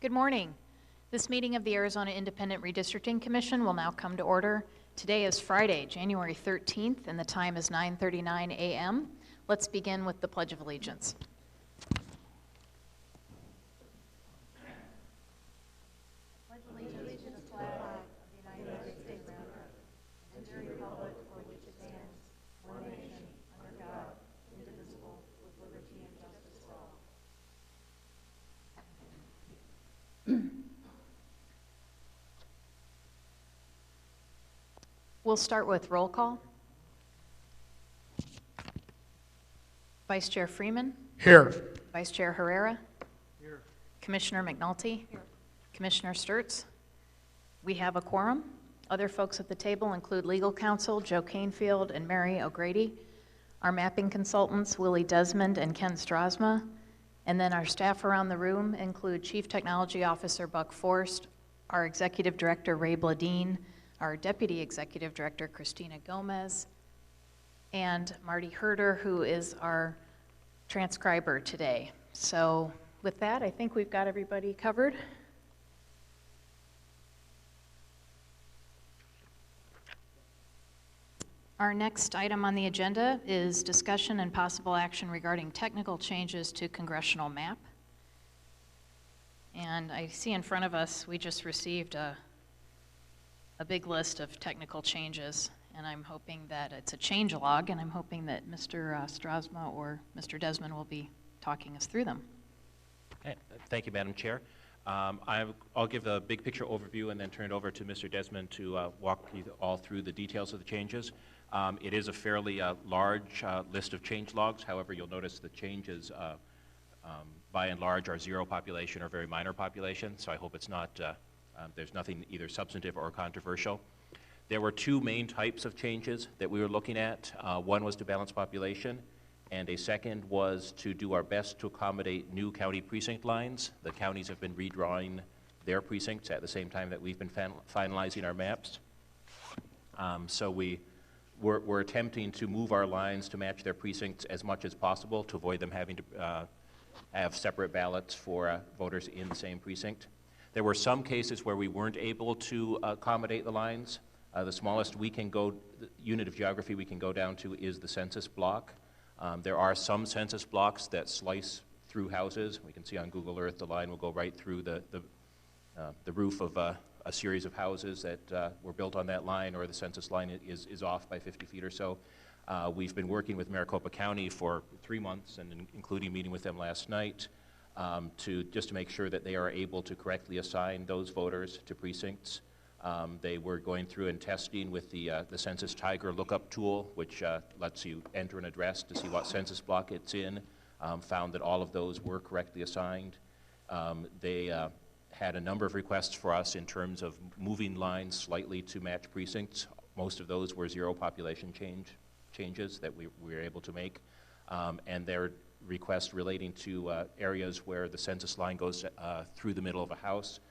Good morning. This meeting of the Arizona Independent Redistricting Commission will now come to order. Today is Friday, January 13th, and the time is 9:39 a.m. Let's begin with the Pledge of Allegiance. Pledge allegiance to the flag of the United States of America and to the republic for which it stands, one nation, under God, indivisible, with liberty and justice for all. We'll start with roll call. Vice Chair Freeman. Here. Vice Chair Herrera. Here. Commissioner McNulty. Here. Commissioner Sturts. We have a quorum. Other folks at the table include legal counsel Joe Canefield and Mary O'Grady, our mapping consultants Willie Desmond and Ken Strasma, and then our staff around the room include Chief Technology Officer Buck Forst, our Executive Director Ray Bladine, our Deputy Executive Director Christina Gomez, and Marty Herder, who is our transcriber today. So with that, I think we've got everybody covered. Our next item on the agenda is discussion and possible action regarding technical changes to congressional map. And I see in front of us, we just received a big list of technical changes, and I'm hoping that it's a change log, and I'm hoping that Mr. Strasma or Mr. Desmond will be talking us through them. Okay. Thank you, Madam Chair. I'll give a big picture overview and then turn it over to Mr. Desmond to walk you all through the details of the changes. It is a fairly large list of change logs. However, you'll notice the changes by and large are zero population or very minor population, so I hope it's not, there's nothing either substantive or controversial. There were two main types of changes that we were looking at. One was to balance population, and a second was to do our best to accommodate new county precinct lines. The counties have been redrawing their precincts at the same time that we've been finalizing our maps. So we're attempting to move our lines to match their precincts as much as possible to avoid them having to have separate ballots for voters in the same precinct. There were some cases where we weren't able to accommodate the lines. The smallest unit of geography we can go down to is the census block. There are some census blocks that slice through houses. We can see on Google Earth the line will go right through the roof of a series of houses that were built on that line, or the census line is off by 50 feet or so. We've been working with Maricopa County for 3 months, and including meeting with them last night, just to make sure that they are able to correctly assign those voters to precincts. They were going through and testing with the Census Tiger lookup tool, which lets you enter an address to see what census block it's in, found that all of those were correctly assigned. They had a number of requests for us in terms of moving lines slightly to match precincts. Most of those were zero population changes that we were able to make, and their requests relating to areas where the census line goes through the middle of a house.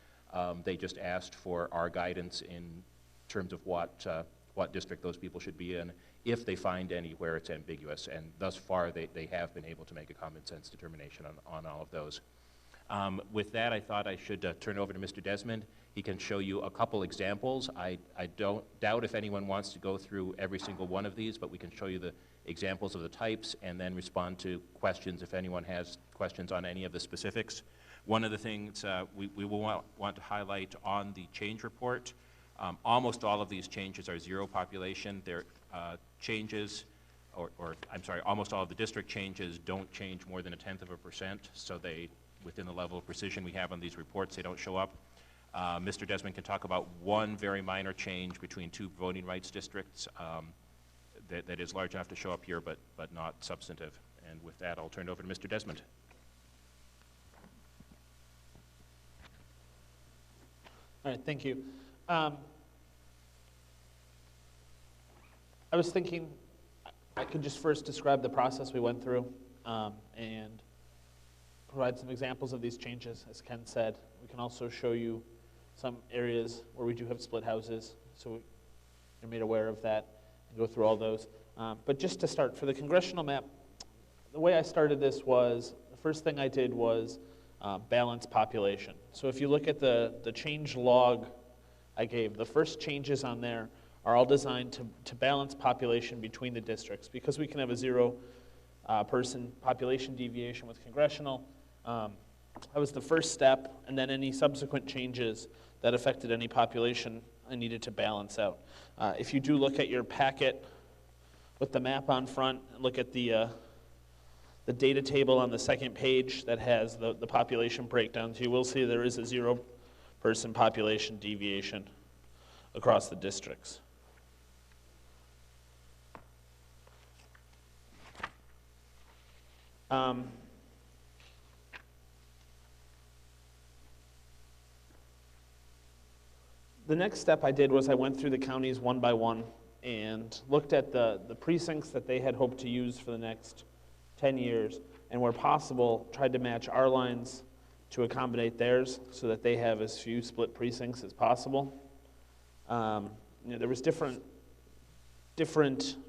They just asked for our guidance in terms of what district those people should be in, if they find any where it's ambiguous, and thus far they have been able to make a common sense determination on all of those. With that, I thought I should turn over to Mr. Desmond. He can show you a couple examples. I don't doubt if anyone wants to go through every single one of these, but we can show you the examples of the types and then respond to questions if anyone has questions on any of the specifics. One of the things we will want to highlight on the change report, almost all of these changes are zero population. They're changes, almost all of the district changes don't change more than 0.1%, so they, within the level of precision we have on these reports, they don't show up. Mr. Desmond can talk about one very minor change between two voting rights districts that is large enough to show up here, but not substantive. And with that, I'll turn it over to Mr. Desmond. All right, thank you. I was thinking I could just first describe the process we went through and provide some examples of these changes. As Ken said, we can also show you some areas where we do have split houses, so you're made aware of that, and go through all those. But just to start, for the congressional map, the way I started this was, the first thing I did was balanced population. So if you look at the change log I gave, the first changes on there are all designed to balance population between the districts, because we can have a 0 person population deviation with congressional. That was the first step, and then any subsequent changes that affected any population I needed to balance out. If you do look at your packet with the map on front, and look at the data table on the second page that has the population breakdowns, you will see there is a 0 person population deviation across the districts. The next step I did was I went through the counties one by one and looked at the precincts that they had hoped to use for the next 10 years, and where possible, tried to match our lines to accommodate theirs so that they have as few split precincts as possible. There was different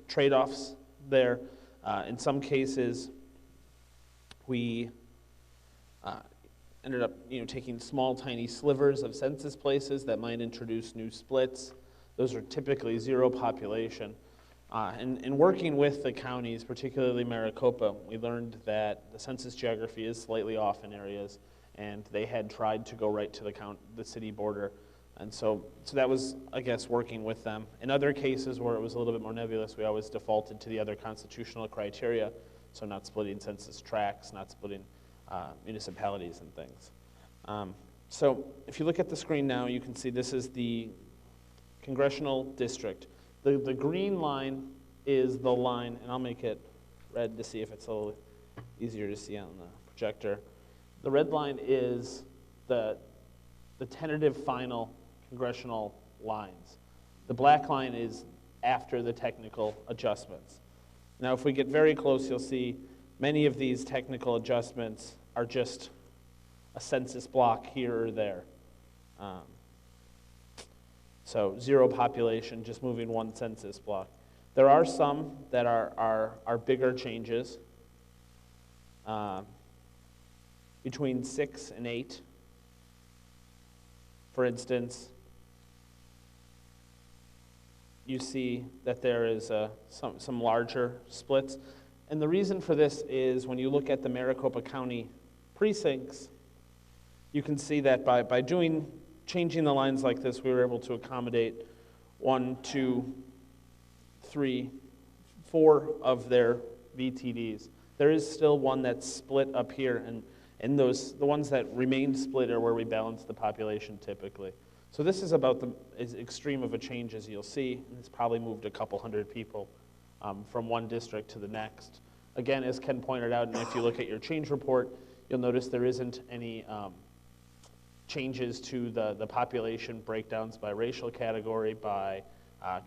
trade-offs there. In some cases, we ended up taking small, tiny slivers of census places that might introduce new splits. Those are typically 0 population. And working with the counties, particularly Maricopa, we learned that the census geography is slightly off in areas, and they had tried to go right to the city border. And so that was, I guess, working with them. In other cases where it was a little bit more nebulous, we always defaulted to the other constitutional criteria, so not splitting census tracts, not splitting municipalities and things. So if you look at the screen now, you can see this is the congressional district. The green line is the line, and I'll make it red to see if it's a little easier to see on the projector. The red line is the tentative final congressional lines. The black line is after the technical adjustments. Now, if we get very close, you'll see many of these technical adjustments are just a census block here or there. So 0 population, just moving one census block. There are some that are bigger changes, between 6 and 8. For instance, you see that there is some larger splits. And the reason for this is when you look at the Maricopa County precincts, you can see that by changing the lines like this, we were able to accommodate 1, 2, 3, 4 of their VTDs. There is still one that's split up here, and the ones that remain split are where we balance the population typically. So this is about as extreme of a change as you'll see, and it's probably moved a couple hundred people from one district to the next. Again, as Ken pointed out, and if you look at your change report, you'll notice there isn't any changes to the population breakdowns by racial category, by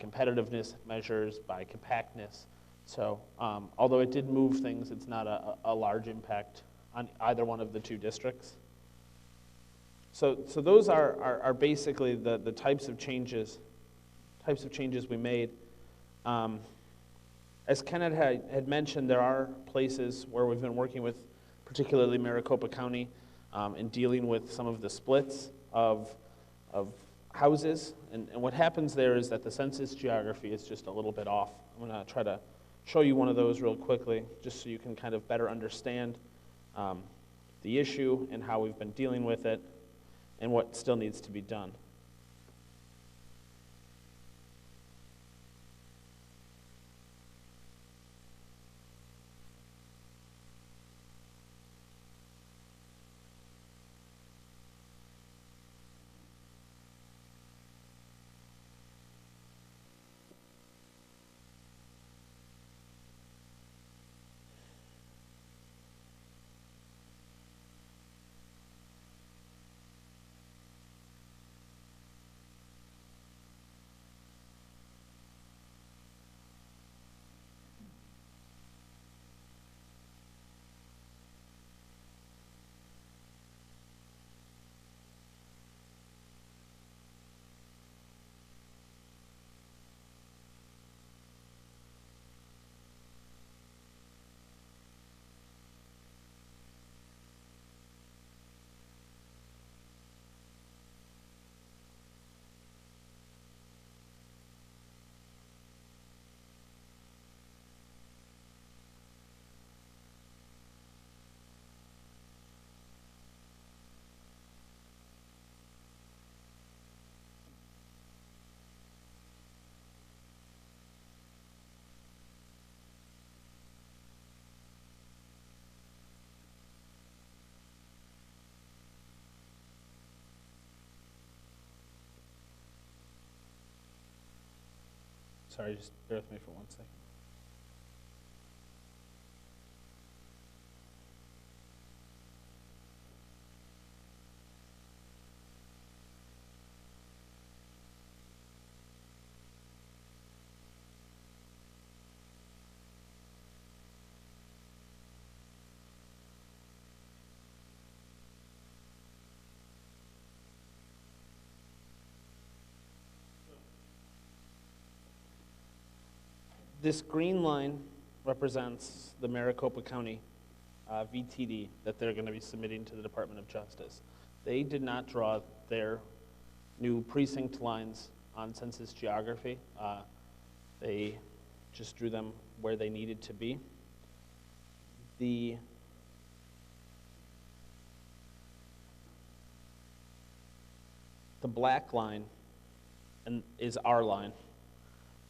competitiveness measures, by compactness. So although it did move things, it's not a large impact on either one of the 2 districts. So those are basically the types of changes we made. As Kenneth had mentioned, there are places where we've been working with, particularly Maricopa County, in dealing with some of the splits of houses. And what happens there is that the census geography is just a little bit off. I'm going to try to show you one of those real quickly, just so you can kind of better understand the issue and how we've been dealing with it and what still needs to be done. Sorry, just bear with me for 1 second. This green line represents the Maricopa County VTD that they're going to be submitting to the Department of Justice. They did not draw their new precinct lines on census geography. They just drew them where they needed to be. The black line is our line.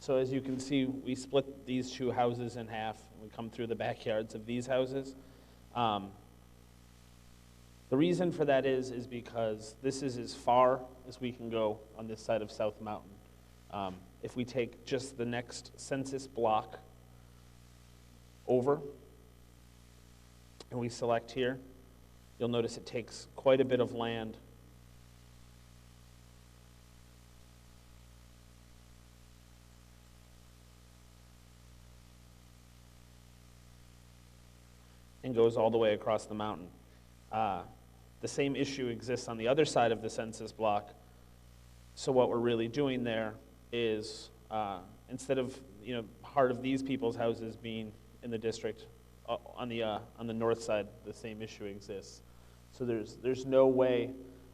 So as you can see, we split these two houses in half. We come through the backyards of these houses. The reason for that is because this is as far as we can go on this side of South Mountain. If we take just the next census block over, and we select here, you'll notice it takes quite a bit of land and goes all the way across the mountain. The same issue exists on the other side of the census block. So what we're really doing there is, instead of part of these people's houses being in the district, on the north side, the same issue exists. So there's no way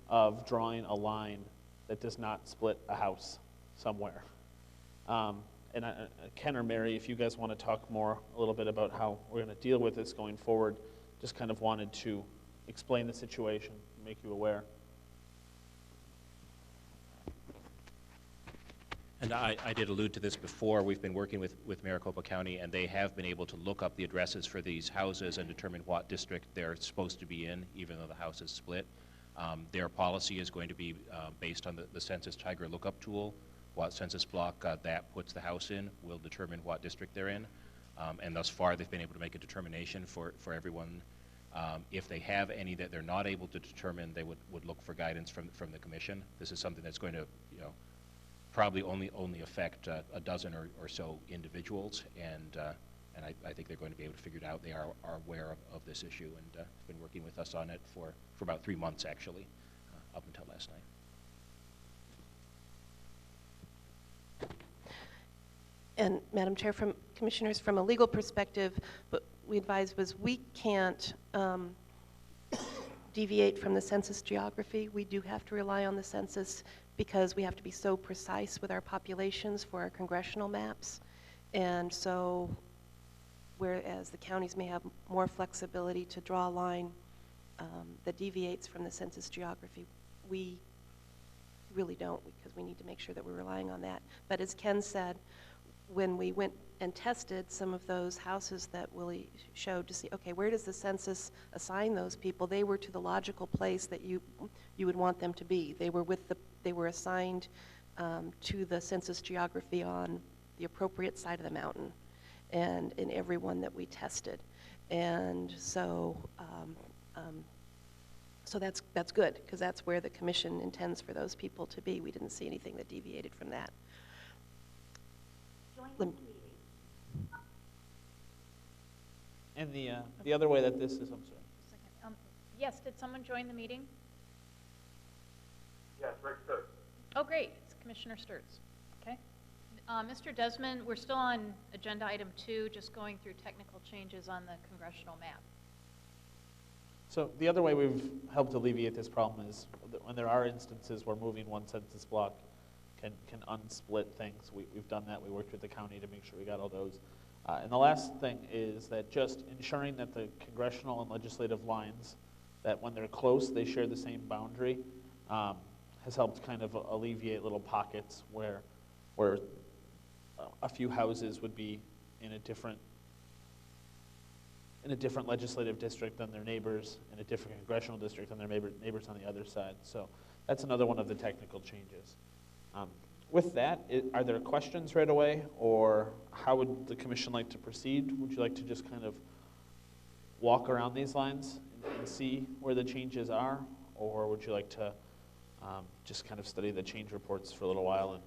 of drawing a line that does not split a house somewhere. And Ken or Mary, if you guys want to talk a little bit about how we're going to deal with this going forward, just kind of wanted to explain the situation, make you aware. And I did allude to this before. We've been working with Maricopa County, and they have been able to look up the addresses for these houses and determine what district they're supposed to be in, even though the house is split. Their policy is going to be based on the Census Tiger lookup tool. What census block that puts the house in will determine what district they're in. And thus far, they've been able to make a determination for everyone. If they have any that they're not able to determine, they would look for guidance from the commission. This is something that's going to, probably only affect a dozen or so individuals, and I think they're going to be able to figure it out. They are aware of this issue and have been working with us on it for about 3 months, actually, up until last night. And Madam Chair, Commissioners, from a legal perspective, what we advised was we can't deviate from the census geography. We do have to rely on the census because we have to be so precise with our populations for our congressional maps. And so, whereas the counties may have more flexibility to draw a line that deviates from the census geography, we really don't, because we need to make sure that we're relying on that. But as Ken said, when we went and tested some of those houses that Willie showed to see, okay, where does the census assign those people? They were to the logical place that you would want them to be. They were assigned to the census geography on the appropriate side of the mountain, and in every one that we tested. And so, so that's good, because that's where the commission intends for those people to be. We didn't see anything that deviated from that. And the other way that this is, I'm sorry. Yes, did someone join the meeting? Yes, Rick Sturts. Oh, great, it's Commissioner Sturts. Okay. Mr. Desmond, we're still on agenda item 2, just going through technical changes on the congressional map. So the other way we've helped alleviate this problem is that when there are instances where moving one census block can unsplit things. We've done that. We worked with the county to make sure we got all those. And the last thing is that just ensuring that the congressional and legislative lines, that when they're close, they share the same boundary, has helped kind of alleviate little pockets where a few houses would be in a different legislative district than their neighbors, in a different congressional district than their neighbors on the other side. So that's another one of the technical changes. With that, are there questions right away, or how would the commission like to proceed? Would you like to just kind of walk around these lines and see where the changes are, or would you like to just kind of study the change reports for a little while?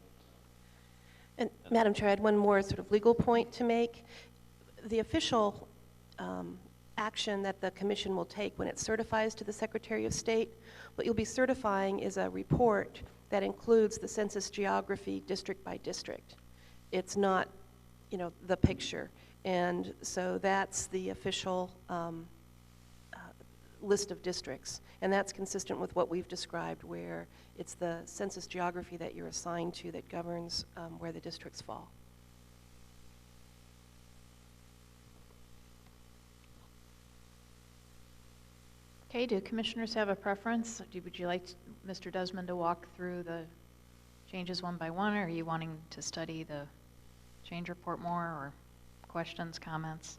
And Madam Chair, I had one more sort of legal point to make. The official action that the commission will take when it certifies to the Secretary of State, what you'll be certifying is a report that includes the census geography district by district. It's not, the picture. And so that's the official list of districts. And that's consistent with what we've described, where it's the census geography that you're assigned to that governs where the districts fall. Okay, do commissioners have a preference? Would you like Mr. Desmond to walk through the changes one by one, or are you wanting to study the change report more, or questions, comments?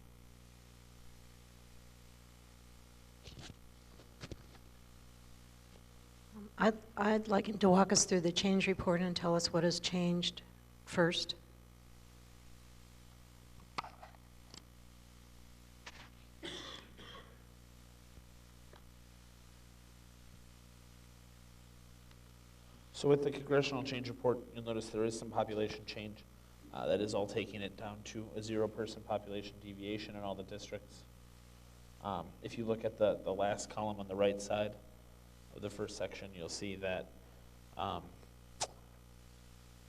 I'd like him to walk us through the change report and tell us what has changed first. So with the congressional change report, you'll notice there is some population change. That is all taking it down to a 0-person population deviation in all the districts. If you look at the last column on the right side of the first section, you'll see that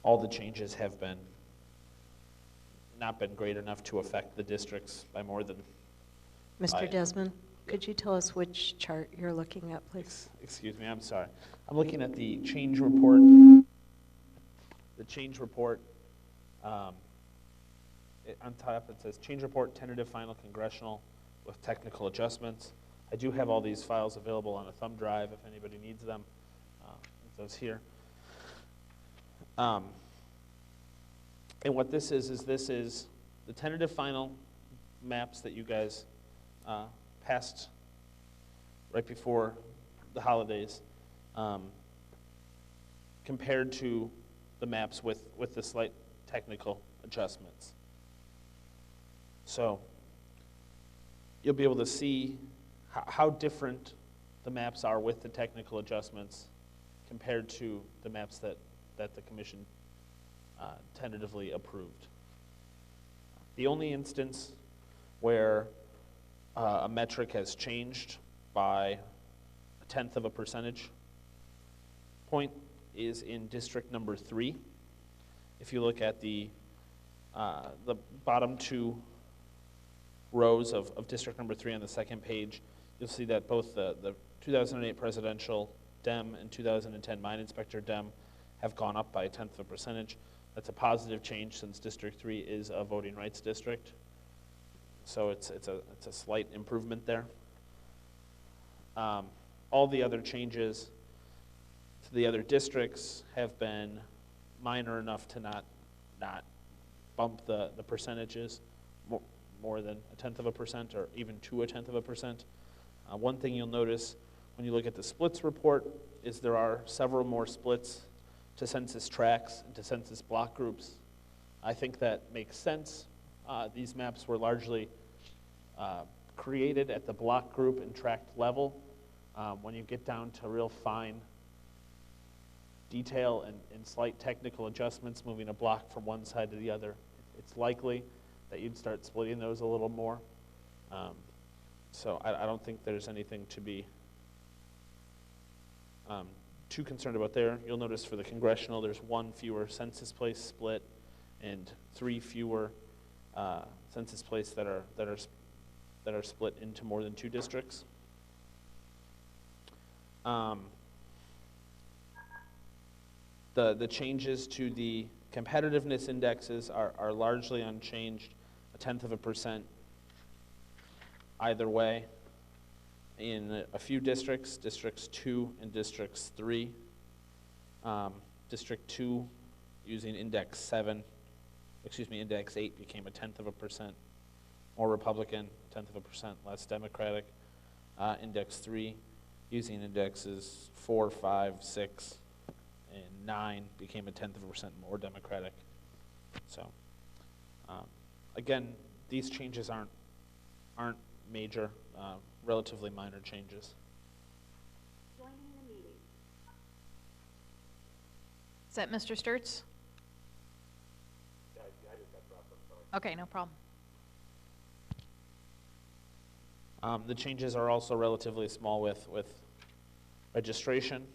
all the changes have not been great enough to affect the districts by more than Mr. Desmond, could you tell us which chart you're looking at, please? Excuse me, I'm sorry. I'm looking at the change report. The change report, on top it says change report, tentative final congressional with technical adjustments. I do have all these files available on a thumb drive if anybody needs them. Those here. And what this is this is the tentative final maps that you guys passed right before the holidays, compared to the maps with the slight technical adjustments. So you'll be able to see how different the maps are with the technical adjustments compared to the maps that the commission tentatively approved. The only instance where a metric has changed by 1/10 of a percentage point is in district number 3. If you look at the bottom 2 rows of district number 3 on the second page, you'll see that both the 2008 presidential Dem and 2010 mine inspector Dem have gone up by 1/10 of a percentage. That's a positive change since District 3 is a voting rights district. So it's a slight improvement there. All the other changes to the other districts have been minor enough to not bump the percentages more than 1/10 of a percent or even to 1/10 of a percent. One thing you'll notice when you look at the splits report is there are several more splits to census tracts and to census block groups. I think that makes sense. These maps were largely created at the block group and tract level. When you get down to real fine detail and slight technical adjustments, moving a block from one side to the other, it's likely that you'd start splitting those a little more. So I don't think there's anything to be too concerned about there. You'll notice for the congressional, there's 1 fewer census place split and 3 fewer census place that are split into more than 2 districts. The changes to the competitiveness indexes are largely unchanged, 1/10 of a percent either way. In a few districts, districts 2 and districts 3. District 2 using index 8 became 1/10 of a percent more Republican, 1/10 of a percent less Democratic. Index 3 using indexes 4, 5, 6, and 9 became a 0.1% more Democratic. So, again, these changes aren't major, relatively minor changes. Is that Mr. Sturts? Okay, no problem. The changes are also relatively small with registration.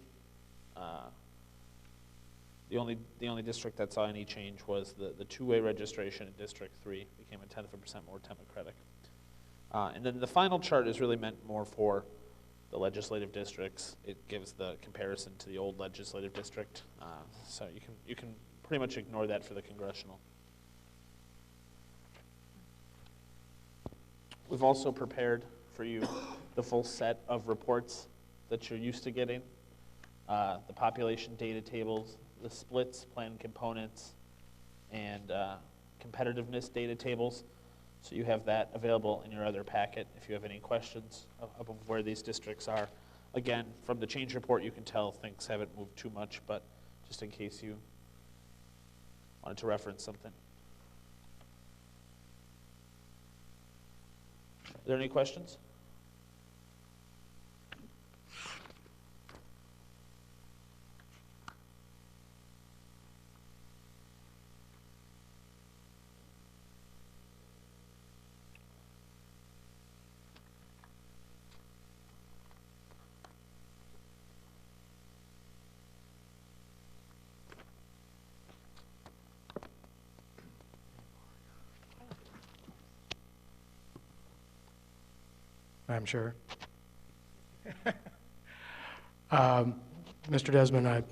The only district that saw any change was the two-way registration in District 3 became a 0.1% more Democratic. And then the final chart is really meant more for the legislative districts. It gives the comparison to the old legislative district. So you can pretty much ignore that for the congressional. We've also prepared for you the full set of reports that you're used to getting. The population data tables, the splits, plan components, and competitiveness data tables. So you have that available in your other packet if you have any questions of where these districts are. Again, from the change report, you can tell things haven't moved too much, but just in case you wanted to reference something. Are there any questions? Madam Chair. Mr. Desmond,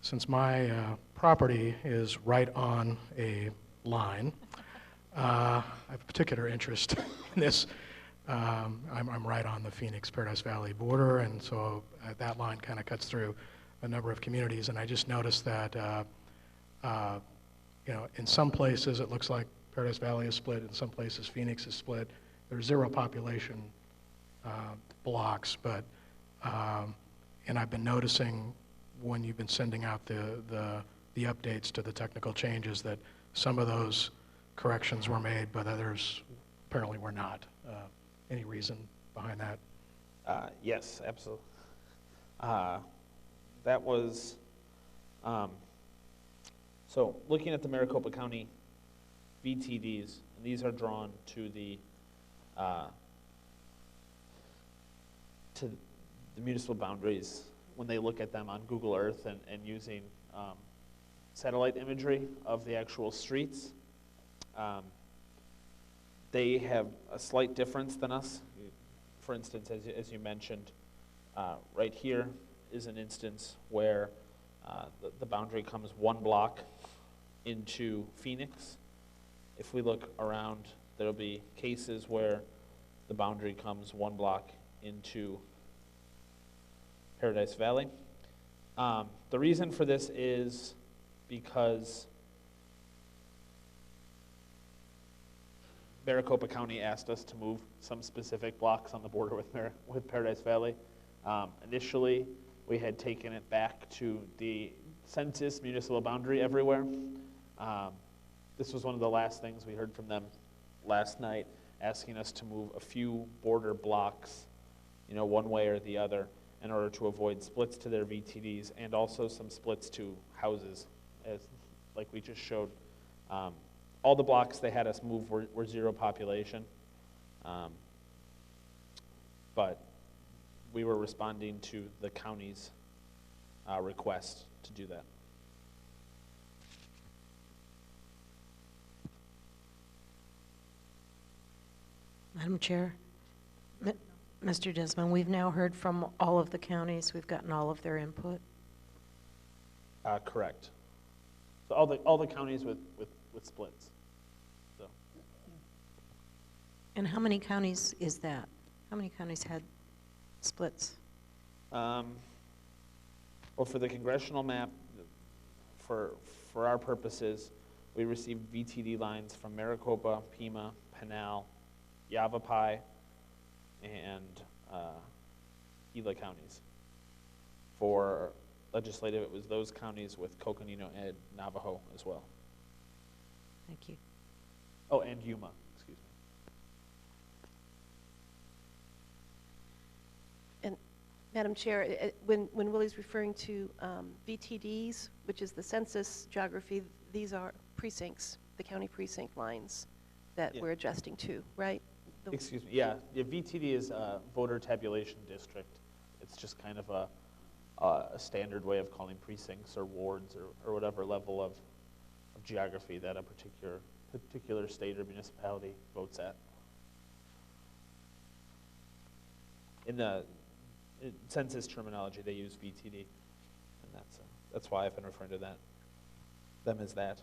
since my property is right on a line, I have a particular interest in this. I'm right on the Phoenix-Paradise Valley border, and so that line kind of cuts through a number of communities, and I just noticed that in some places it looks like Paradise Valley is split, in some places Phoenix is split. There's zero population blocks, but and I've been noticing when you've been sending out the updates to the technical changes that some of those corrections were made, but others apparently were not. Any reason behind that? Yes, absolutely. That was, so looking at the Maricopa County VTDs, and these are drawn to the municipal boundaries when they look at them on Google Earth and using satellite imagery of the actual streets. They have a slight difference than us. For instance, as you mentioned, right here is an instance where the boundary comes one block into Phoenix. If we look around, there'll be cases where the boundary comes one block into Paradise Valley. The reason for this is because Maricopa County asked us to move some specific blocks on the border with Paradise Valley. Initially, we had taken it back to the census municipal boundary everywhere. This was one of the last things we heard from them last night, asking us to move a few border blocks, one way or the other, in order to avoid splits to their VTDs and also some splits to houses, like we just showed. All the blocks they had us move were zero population, but we were responding to the county's request to do that. Madam Chair, Mr. Desmond, we've now heard from all of the counties. We've gotten all of their input. Correct. So all the counties with splits. So. And how many counties is that? How many counties had splits? Well, for the congressional map, for our purposes, we received VTD lines from Maricopa, Pima, Pinal, Yavapai, and Gila counties. For legislative, it was those counties with Coconino and Navajo as well. Thank you. Oh, and Yuma, excuse me. And Madam Chair, when Willie's referring to VTDs, which is the census geography, these are precincts, the county precinct lines that Yeah. we're adjusting to, right? Excuse me, yeah, VTD is a voter tabulation district. It's just kind of a standard way of calling precincts or wards or whatever level of geography that a particular state or municipality votes at. In the census terminology, they use VTD, and that's why I've been referring to them as that.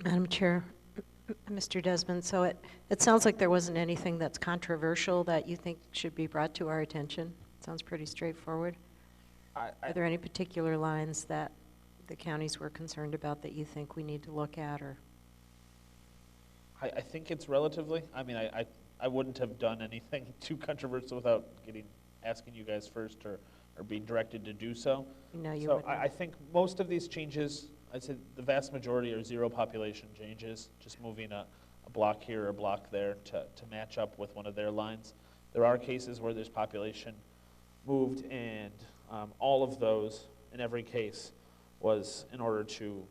Madam Chair, Mr. Desmond, so it sounds like there wasn't anything that's controversial that you think should be brought to our attention. Sounds pretty straightforward. Are there any particular lines that the counties were concerned about that you think we need to look at, or? I think it's relatively, I mean, I wouldn't have done anything too controversial without asking you guys first or being directed to do so. No, you So wouldn't. I think most of these changes, I'd say the vast majority are zero population changes, just moving a block here or a block there to match up with one of their lines. There are cases where there's population moved, and all of those, in every case, was in order to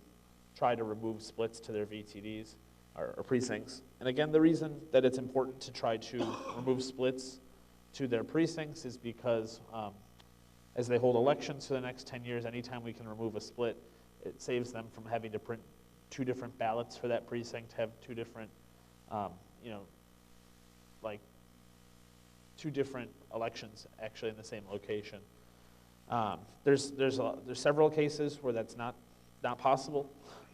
try to remove splits to their VTDs or precincts. And again, the reason that it's important to try to remove splits to their precincts is because as they hold elections for the next 10 years, anytime we can remove a split, it saves them from having to print 2 different ballots for that precinct, have 2 different, like 2 different elections actually in the same location. There's several cases where that's not possible.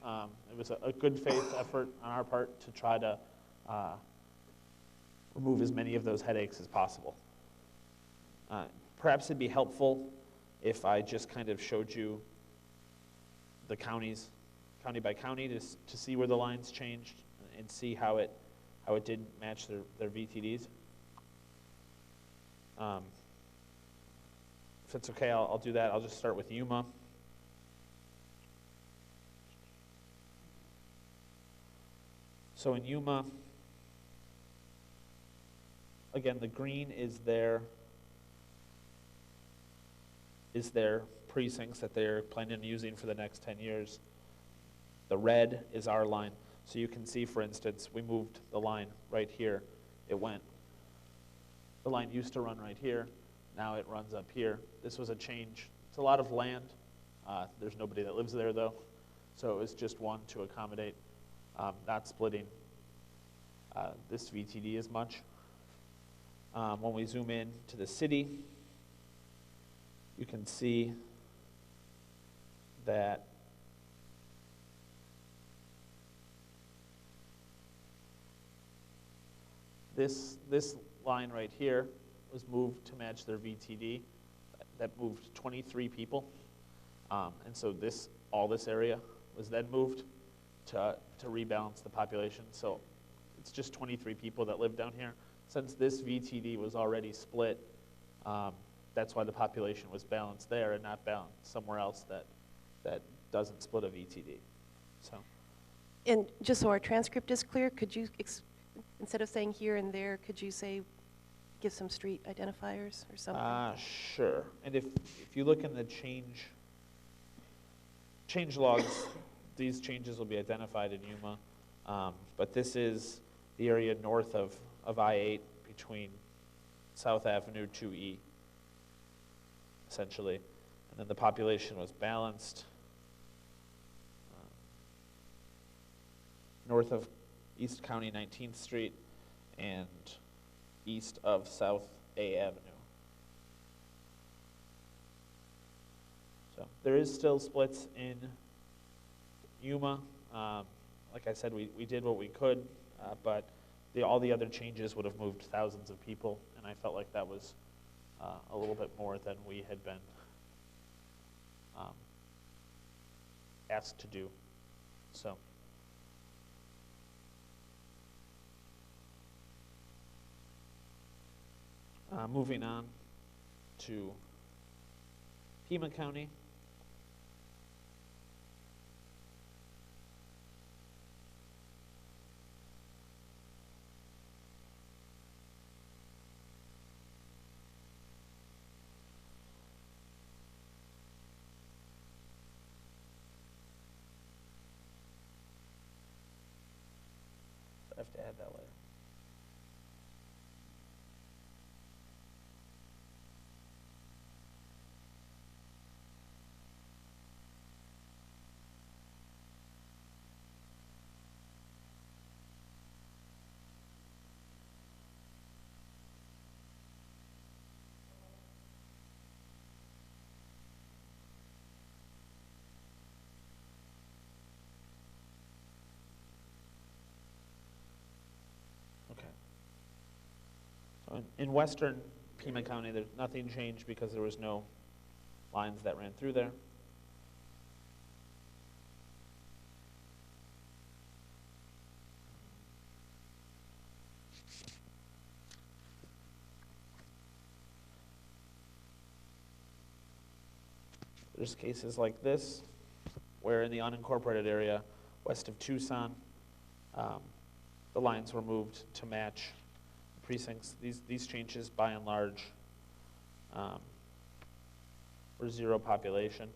It was a good faith effort on our part to try to remove as many of those headaches as possible. Perhaps it'd be helpful if I just kind of showed you the counties, county by county, to see where the lines changed and see how it did match their VTDs. If it's okay, I'll do that. I'll just start with Yuma. So in Yuma, again, the green is their precincts that they're planning on using for the next 10 years. The red is our line. So you can see, for instance, we moved the line right here. The line used to run right here. Now it runs up here. This was a change. It's a lot of land. There's nobody that lives there, though. So it was just one to accommodate not splitting this VTD as much. When we zoom in to the city, you can see that this line right here was moved to match their VTD. That moved 23 people. And so all this area was then moved to rebalance the population. So it's just 23 people that live down here. Since this VTD was already split, that's why the population was balanced there and not balanced somewhere else that doesn't split a VTD. So. And just so our transcript is clear, could you, instead of saying here and there, could you say, give some street identifiers or something? Sure. And if you look in the change logs, these changes will be identified in Yuma. But this is the area north of I-8 between South Avenue 2E, essentially. And then the population was balanced north of East County 19th Street and east of South A Avenue. So there is still splits in Yuma. Like I said, we did what we could, but all the other changes would have moved thousands of people, and I felt like that was a little bit more than we had been asked to do. So. Moving on to Pima County. I have to add that later. Okay. So in western Pima County, there's nothing changed because there was no lines that ran through there. There's cases like this, where in the unincorporated area west of Tucson, the lines were moved to match precincts. These changes, by and large, were zero population.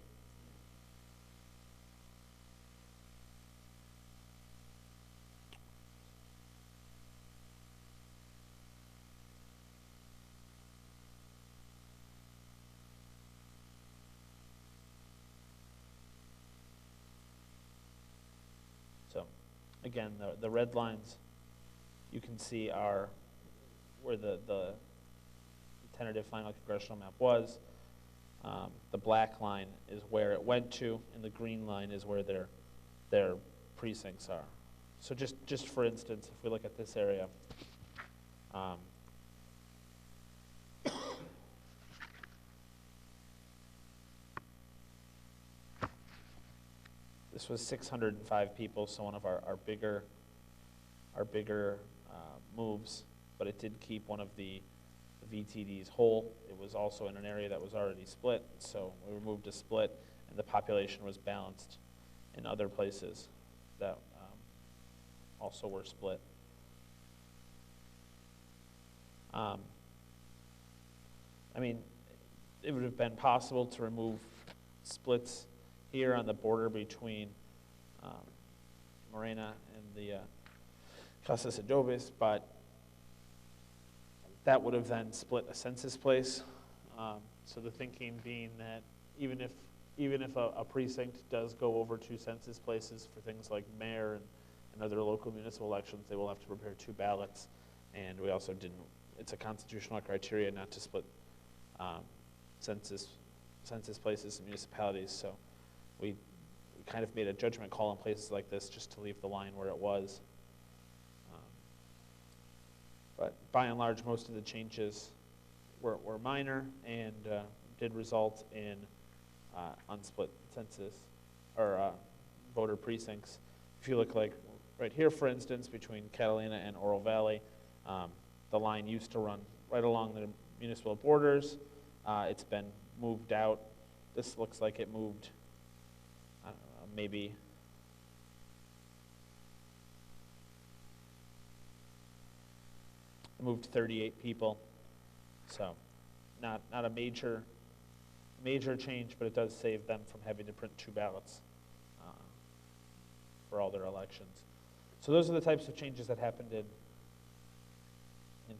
So, again, the red lines you can see are where the tentative final congressional map was. The black line is where it went to, and the green line is where their precincts are. So just for instance, if we look at this area, this was 605 people, so one of our bigger moves, but it did keep one of the VTDs whole. It was also in an area that was already split, so we removed a split, and the population was balanced in other places that also were split. I mean, it would have been possible to remove splits here on the border between Morena and the Casas Adobes, but that would have then split a census place. So the thinking being that even if a precinct does go over 2 census places for things like mayor and other local municipal elections, they will have to prepare 2 ballots. And we also didn't, it's a constitutional criteria not to split census places and municipalities. So we kind of made a judgment call in places like this just to leave the line where it was. But by and large, most of the changes were minor and did result in unsplit census or voter precincts. If you look like right here, for instance, between Catalina and Oro Valley, the line used to run right along the municipal borders. It's been moved out. This looks like it moved, I don't know, maybe moved 38 people. So not a major change, but it does save them from having to print 2 ballots for all their elections. So those are the types of changes that happened in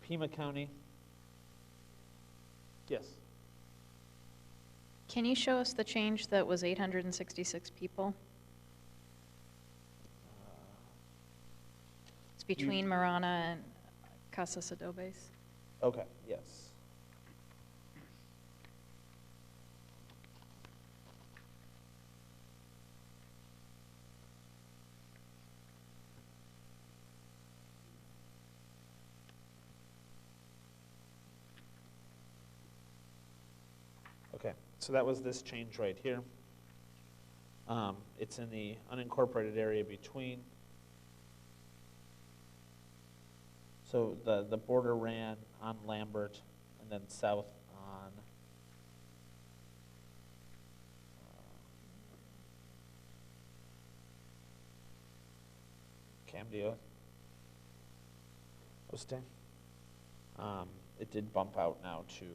Pima County. Yes? Can you show us the change that was 866 people? It's between Marana and Casas Adobes. Okay, yes. Okay, so that was this change right here. It's in the unincorporated area between. So the border ran on Lambert and then south on Camden. Hosting. It did bump out now to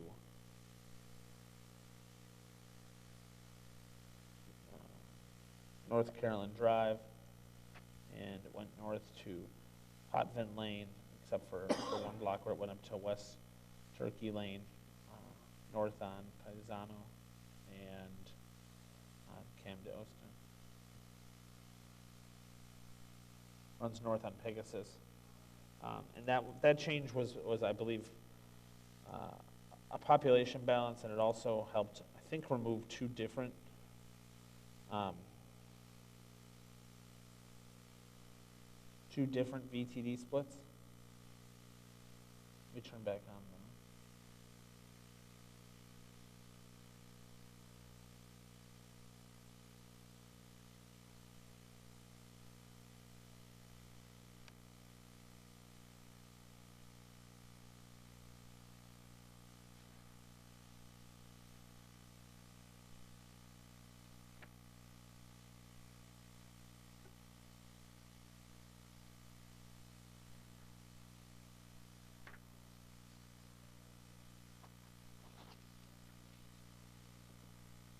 North Carolina Drive, and it went north to Potvin Lane, except for one block where it went up to West Turkey Lane, north on Paisano, and Camden Austin. Runs north on Pegasus. And that change was I believe, a population balance, and it also helped, I think, remove two different VTD splits. Let me turn back on them.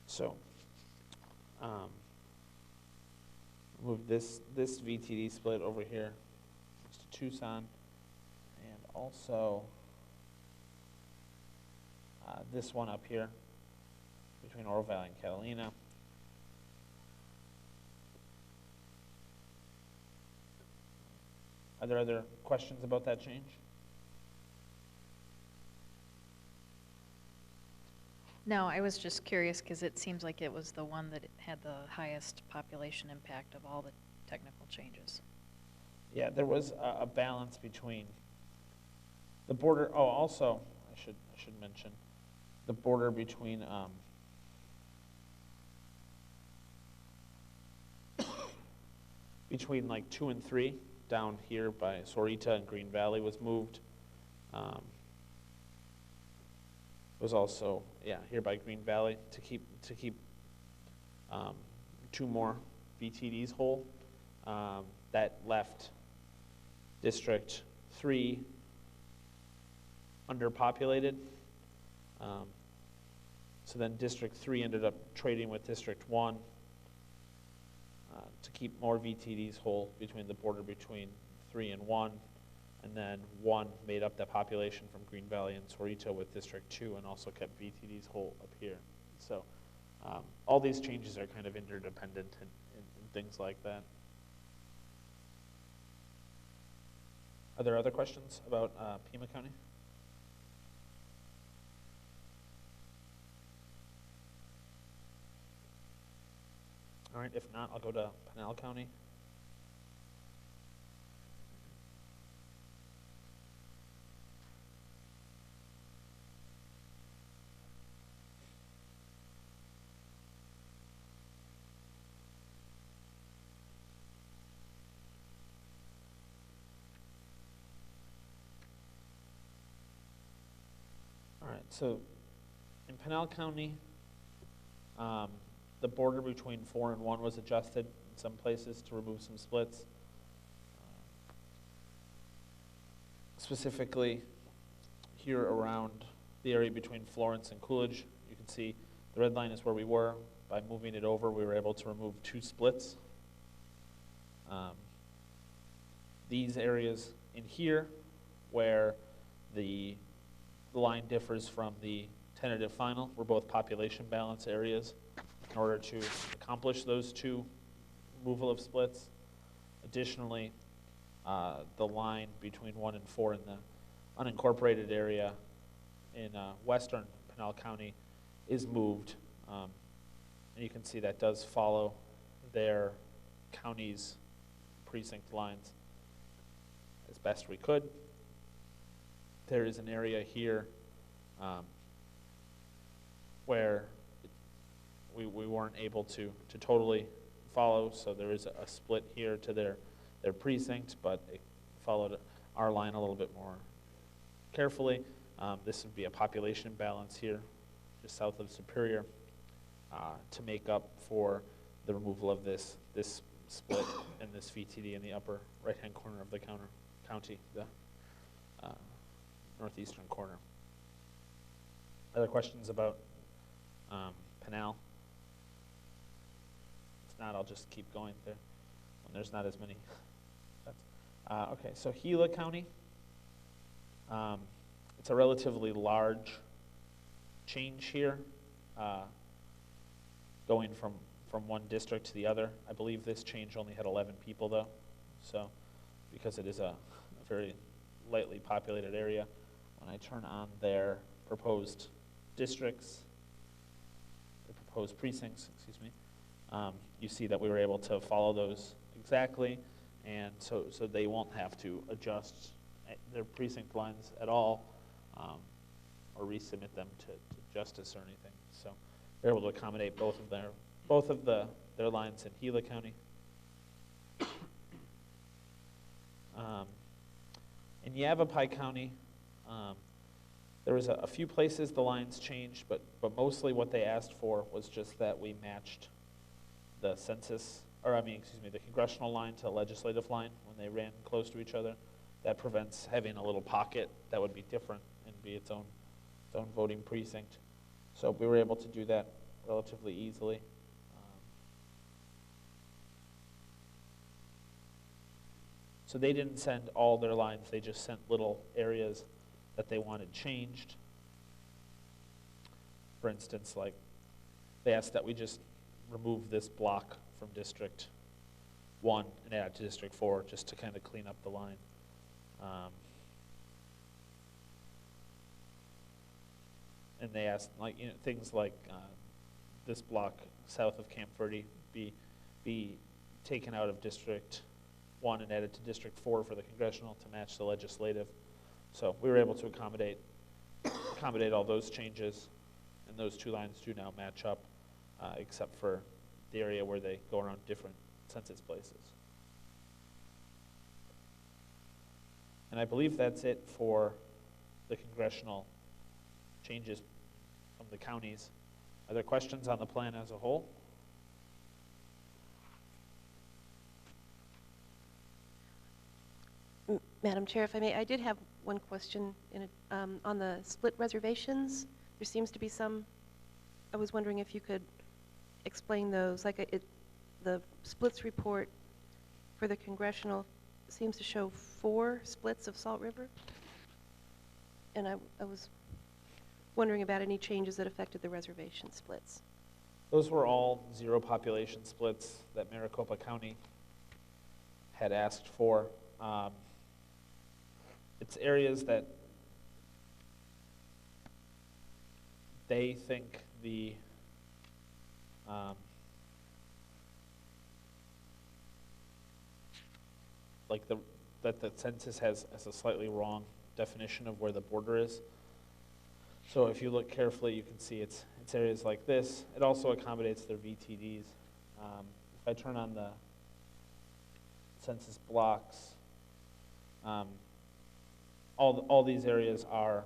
So, move this VTD split over here to Tucson, and also this one up here between Oro Valley and Catalina. Are there other questions about that change? No, I was just curious because it seems like it was the one that had the highest population impact of all the technical changes. Yeah, there was a balance between the border. Oh, also, I should mention the border between between like 2 and 3 down here by Sorita and Green Valley was moved. Was also, yeah, here by Green Valley to keep 2 more VTDs whole. That left District 3 underpopulated. So then District 3 ended up trading with District 1 to keep more VTDs whole between the border between 3 and 1. And then 1 made up the population from Green Valley and Sorito with District 2 and also kept VTDs whole up here. So all these changes are kind of interdependent and things like that. Are there other questions about Pima County? All right, if not, I'll go to Pinal County. All right, so in Pinal County, the border between 4 and 1 was adjusted in some places to remove some splits. Specifically, here around the area between Florence and Coolidge, you can see the red line is where we were. By moving it over, we were able to remove 2 splits. These areas in here, where the line differs from the tentative final, were both population balance areas in order to accomplish those 2 removal of splits. Additionally, the line between 1 and 4 in the unincorporated area in western Pinal County is moved. And you can see that does follow their county's precinct lines as best we could. There is an area here where we weren't able to totally follow, so there is a split here to their precinct, but it followed our line a little bit more carefully. This would be a population imbalance here, just south of Superior, to make up for the removal of this split and this VTD in the upper right-hand corner of the county, the northeastern corner. Other questions about Pinal? If not, I'll just keep going there when there's not as many. Okay, so Gila County. It's a relatively large change here, going from one district to the other. I believe this change only had 11 people though, so because it is a very lightly populated area. When I turn on their proposed districts, the proposed precincts, excuse me, you see that we were able to follow those exactly, and so they won't have to adjust their precinct lines at all, or resubmit them to justice or anything. So they're able to accommodate both of their lines in Gila County. In Yavapai County, there was a few places the lines changed, but mostly what they asked for was just that we matched the census, or the congressional line to the legislative line when they ran close to each other. That prevents having a little pocket that would be different and be its own voting precinct. So we were able to do that relatively easily. So they didn't send all their lines, they just sent little areas that they wanted changed. For instance, like they asked that we just remove this block from District 1 and add it to District 4 just to kind of clean up the line. And they asked things like this block south of Camp Verde be taken out of District 1 and added to District 4 for the congressional to match the legislative. So we were able to accommodate all those changes, and those two lines do now match up, except for the area where they go around different census places. And I believe that's it for the congressional changes from the counties. Are there questions on the plan as a whole? Madam Chair, if I may, I did have one question on the split reservations. There seems to be some, I was wondering if you could explain those. The splits report for the congressional seems to show 4 splits of Salt River. And I was wondering about any changes that affected the reservation splits. Those were all zero population splits that Maricopa County had asked for. It's areas that they think that the census has a slightly wrong definition of where the border is. So if you look carefully, you can see it's areas like this. It also accommodates their VTDs. If I turn on the census blocks, all these areas are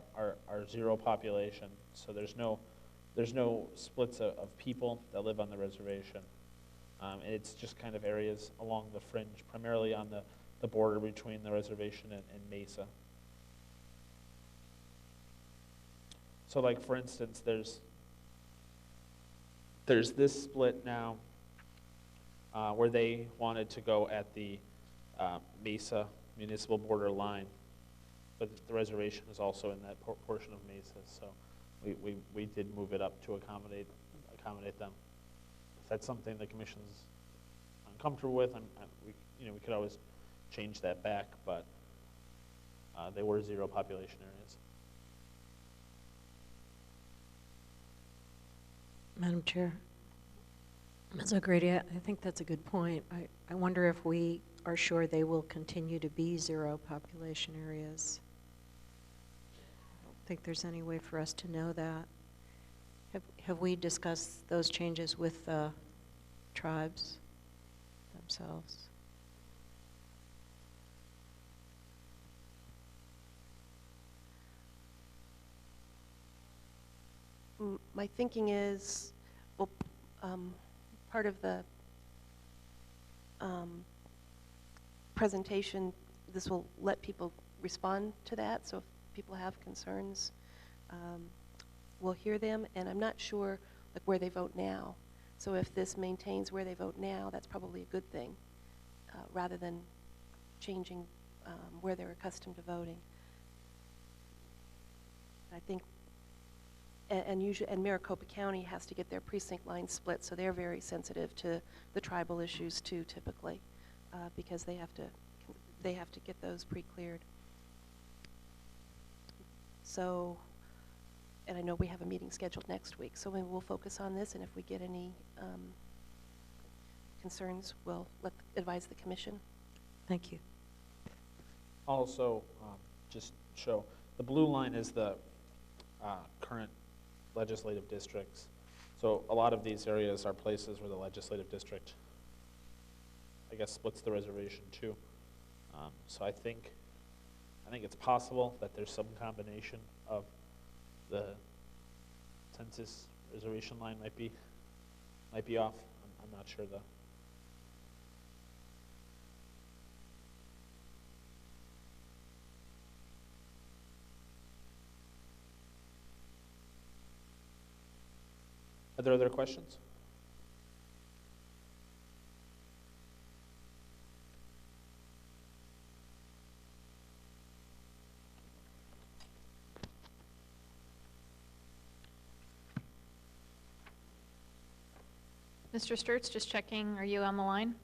zero population. So there's no splits of people that live on the reservation. And it's just kind of areas along the fringe, primarily on the border between the reservation and Mesa. So like for instance, there's this split now where they wanted to go at the Mesa municipal border line, but the reservation is also in that portion of Mesa, so we did move it up to accommodate them. If that's something the commission's uncomfortable with, we could always change that back, but they were zero population areas. Madam Chair. Ms. O'Grady, I think that's a good point. I wonder if we are sure they will continue to be zero population areas. I don't think there's any way for us to know that. Have we discussed those changes with the tribes themselves? My thinking is, well, part of the presentation, this will let people respond to that, so if people have concerns, we'll hear them, and I'm not sure like where they vote now. So if this maintains where they vote now, that's probably a good thing, rather than changing where they're accustomed to voting. I think, and Maricopa County has to get their precinct lines split, so they're very sensitive to the tribal issues too, typically, because they have to get those pre-cleared. So, and I know we have a meeting scheduled next week, so maybe we'll focus on this, and if we get any concerns, we'll advise the commission. Thank you. Also, just show, the blue line is the current legislative districts. So a lot of these areas are places where the legislative district, I guess, splits the reservation too. So I think it's possible that there's some combination of the census reservation line might be off. I'm not sure though. Are there other questions? Mr. Sturts, just checking, are you on the line?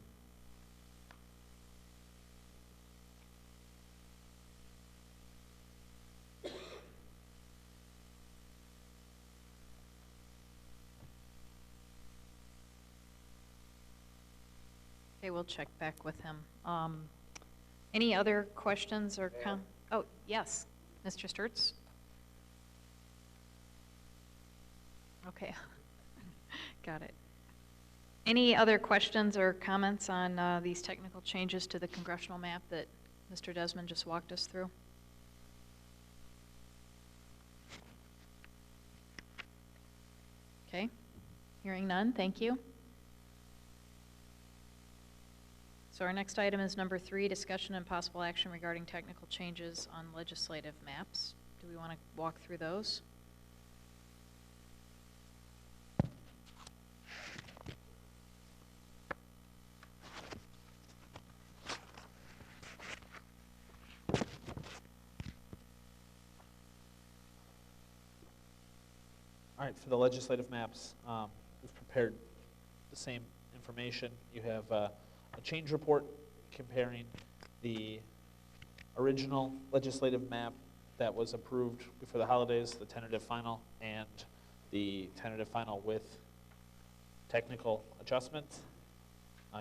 Okay, we'll check back with him. Any other questions or oh, yes, Mr. Sturts? Okay, got it. Any other questions or comments on these technical changes to the congressional map that Mr. Desmond just walked us through? Okay, hearing none, thank you. So our next item is number 3, discussion and possible action regarding technical changes on legislative maps. Do we want to walk through those? All right, for the legislative maps, we've prepared the same information. You have a change report comparing the original legislative map that was approved before the holidays, the tentative final, and the tentative final with technical adjustments.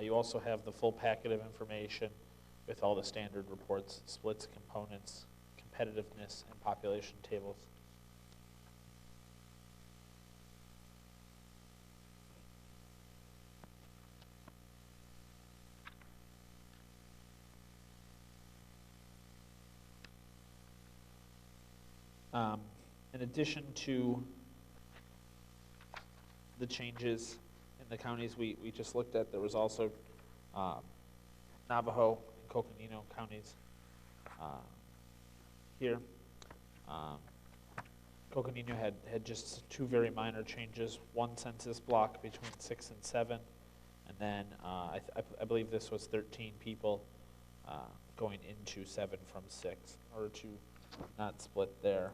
You also have the full packet of information with all the standard reports, splits, components, competitiveness, and population tables. In addition to the changes in the counties we just looked at, there was also Navajo and Coconino counties here. Coconino had just 2 very minor changes, 1 census block between 6 and 7, and then I believe this was 13 people going into 7 from 6, in order to not split their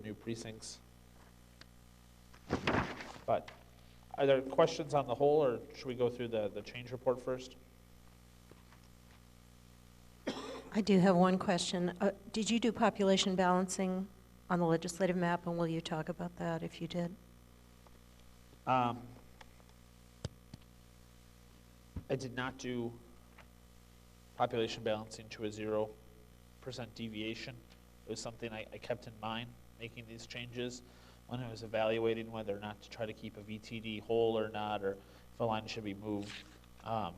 new precincts. But are there questions on the whole, or should we go through the change report first? I do have one question. Did you do population balancing on the legislative map, and will you talk about that if you did? I did not do population balancing to a 0% deviation. It was something I kept in mind making these changes when I was evaluating whether or not to try to keep a VTD whole or not, or if a line should be moved. I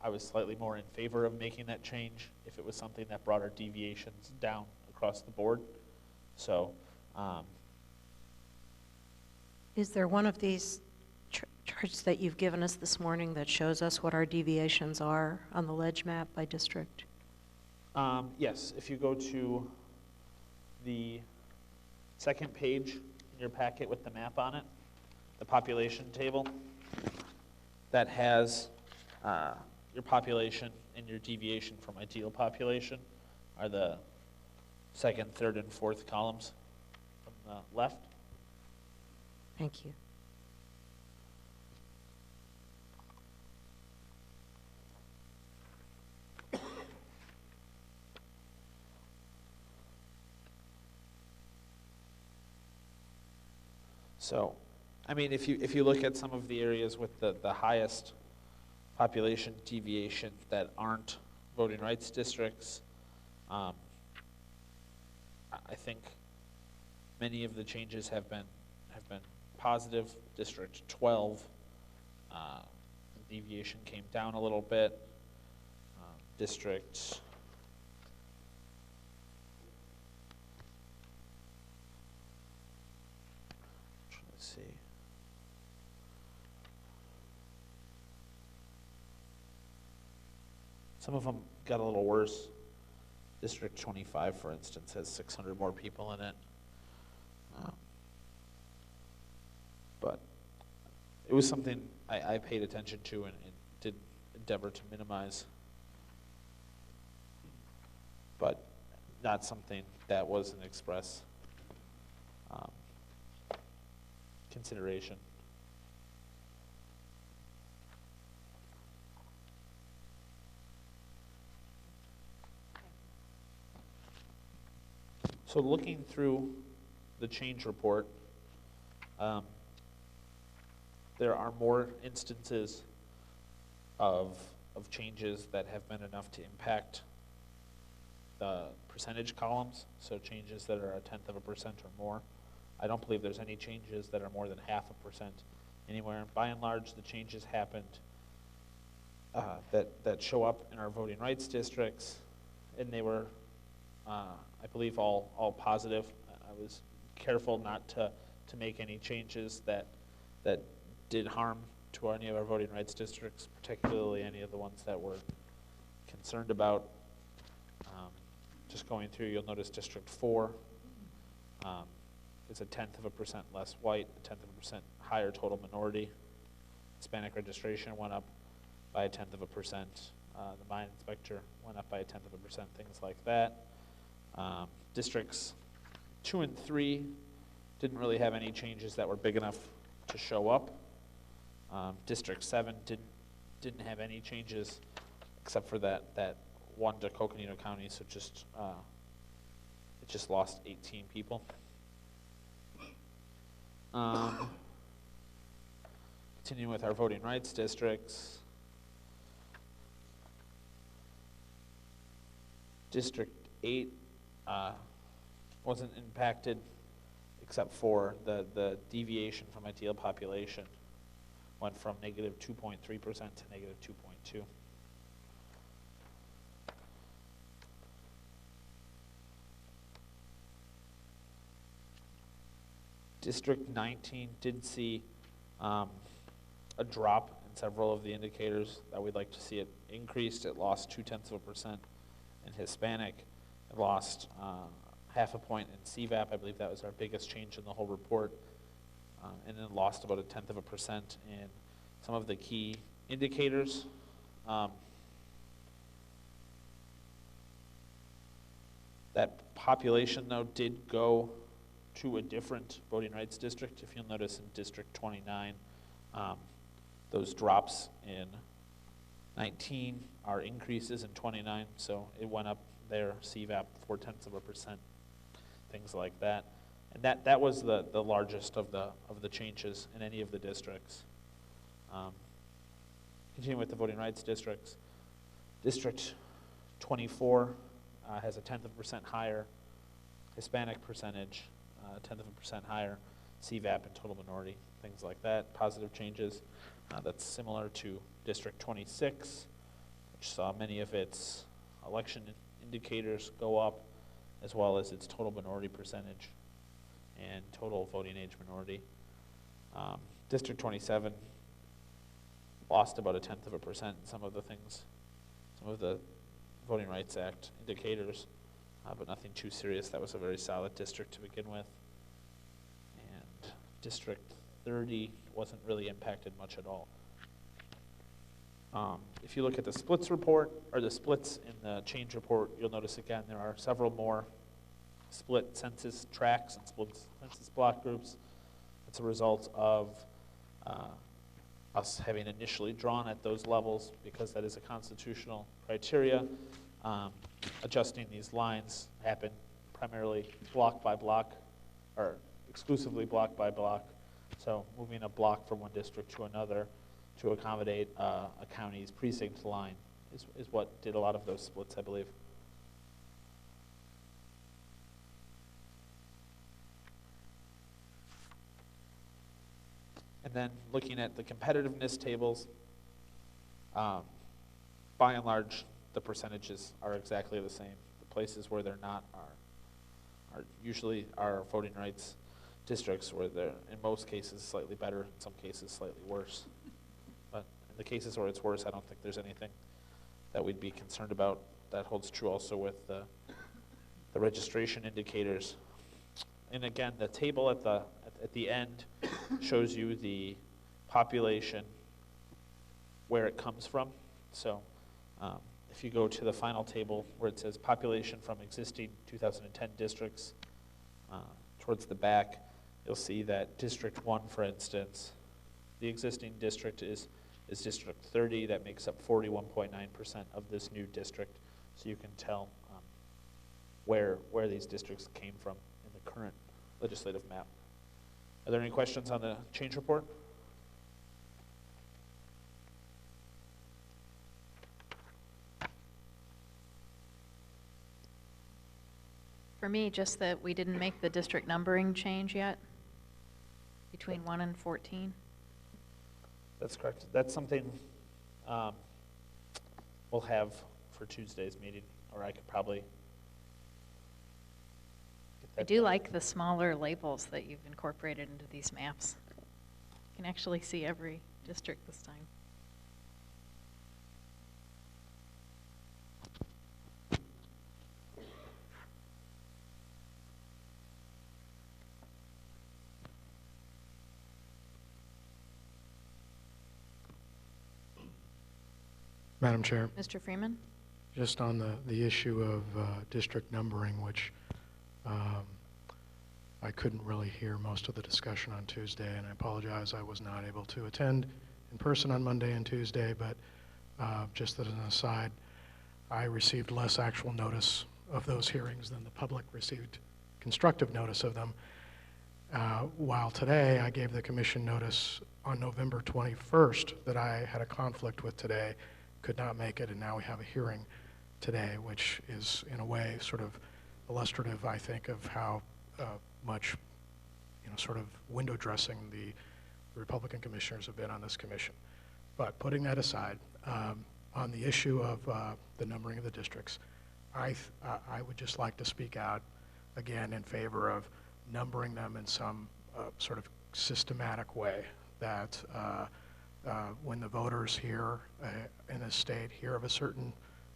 was slightly more in favor of making that change if it was something that brought our deviations down across the board. So Is there one of these charts that you've given us this morning that shows us what our deviations are on the ledge map by district? Yes, if you go to the second page in your packet with the map on it, the population table, that has your population and your deviation from ideal population are the second, third, and fourth columns from the left. Thank you. So, I mean, if you look at some of the areas with the highest population deviation that aren't voting rights districts, I think many of the changes have been positive. District 12, the deviation came down a little bit. District let's see. Some of them got a little worse. District 25, for instance, has 600 more people in it. But it was something I paid attention to and did endeavor to minimize. But not something that was an express consideration. So looking through the change report, there are more instances of changes that have been enough to impact the percentage columns, so changes that are 0.1% or more. I don't believe there's any changes that are more than 0.5% anywhere. By and large, the changes happened that show up in our voting rights districts, and they were, I believe, all positive. I was careful not to make any changes that did harm to any of our voting rights districts, particularly any of the ones that we're concerned about. Just going through, you'll notice District 4 is 0.1% less white, 0.1% higher total minority. Hispanic registration went up by 0.1%. The mine inspector went up by 0.1%, things like that. Districts 2 and 3 didn't really have any changes that were big enough to show up. District 7 didn't have any changes except for that one to Coconino County, so it just lost 18 people. Continuing with our voting rights districts, District 8 wasn't impacted except for the deviation from ideal population went from -2.3% to -2.2%. District 19 did see a drop in several of the indicators that we'd like to see it increased. It lost 0.2% in Hispanic. It lost 0.5 point in CVAP. I believe that was our biggest change in the whole report. And then lost about 0.1% in some of the key indicators. That population, though, did go to a different voting rights district. If you'll notice in District 29, those drops in 19 are increases in 29, so it went up there, CVAP 0.4%, things like that. And that was the largest of the changes in any of the districts. Continuing with the voting rights districts, District 24 has a 0.1% higher Hispanic percentage, 0.1% higher CVAP and total minority, things like that, positive changes. That's similar to District 26, which saw many of its election indicators go up, as well as its total minority percentage. and total voting age minority. District 27 lost about 0.1% in some of the things, some of the Voting Rights Act indicators, but nothing too serious. That was a very solid district to begin with. And District 30 wasn't really impacted much at all. If you look at the splits report, or the splits in the change report, you'll notice again there are several more split census tracts and split census block groups. It's a result of us having initially drawn at those levels, because that is a constitutional criteria. Adjusting these lines happen primarily block by block, or exclusively block by block. So moving a block from one district to another to accommodate a county's precinct line is what did a lot of those splits, I believe. And then looking at the competitiveness tables, by and large, the percentages are exactly the same. The places where they're not are usually our voting rights districts, where they're in most cases slightly better, in some cases slightly worse. But in the cases where it's worse, I don't think there's anything that we'd be concerned about. That holds true also with the registration indicators. And again, the table at the end shows you the population, where it comes from. So if you go to the final table where it says population from existing 2010 districts, towards the back, you'll see that District 1, for instance, the existing district is District 30. That makes up 41.9% of this new district. So you can tell where these districts came from in the current legislative map. Are there any questions on the change report? For me, just that we didn't make the district numbering change yet between 1 and 14. That's correct. That's something we'll have for Tuesday's meeting, or I could probably get that I do done. like the smaller labels that you've incorporated into these maps. You can actually see every district this time. Madam Chair, Mr. Freeman? just on the issue of district numbering, which I couldn't really hear most of the discussion on Tuesday, and I apologize I was not able to attend in person on Monday and Tuesday, but just as an aside, I received less actual notice of those hearings than the public received constructive notice of them. While today I gave the commission notice on November 21st that I had a conflict with today, could not make it, and now we have a hearing today, which is in a way sort of illustrative, I think, of how much, sort of window dressing the Republican commissioners have been on this commission. But putting that aside, on the issue of the numbering of the districts, I would just like to speak out again in favor of numbering them in some sort of systematic way, that when the voters here in the state hear of a certain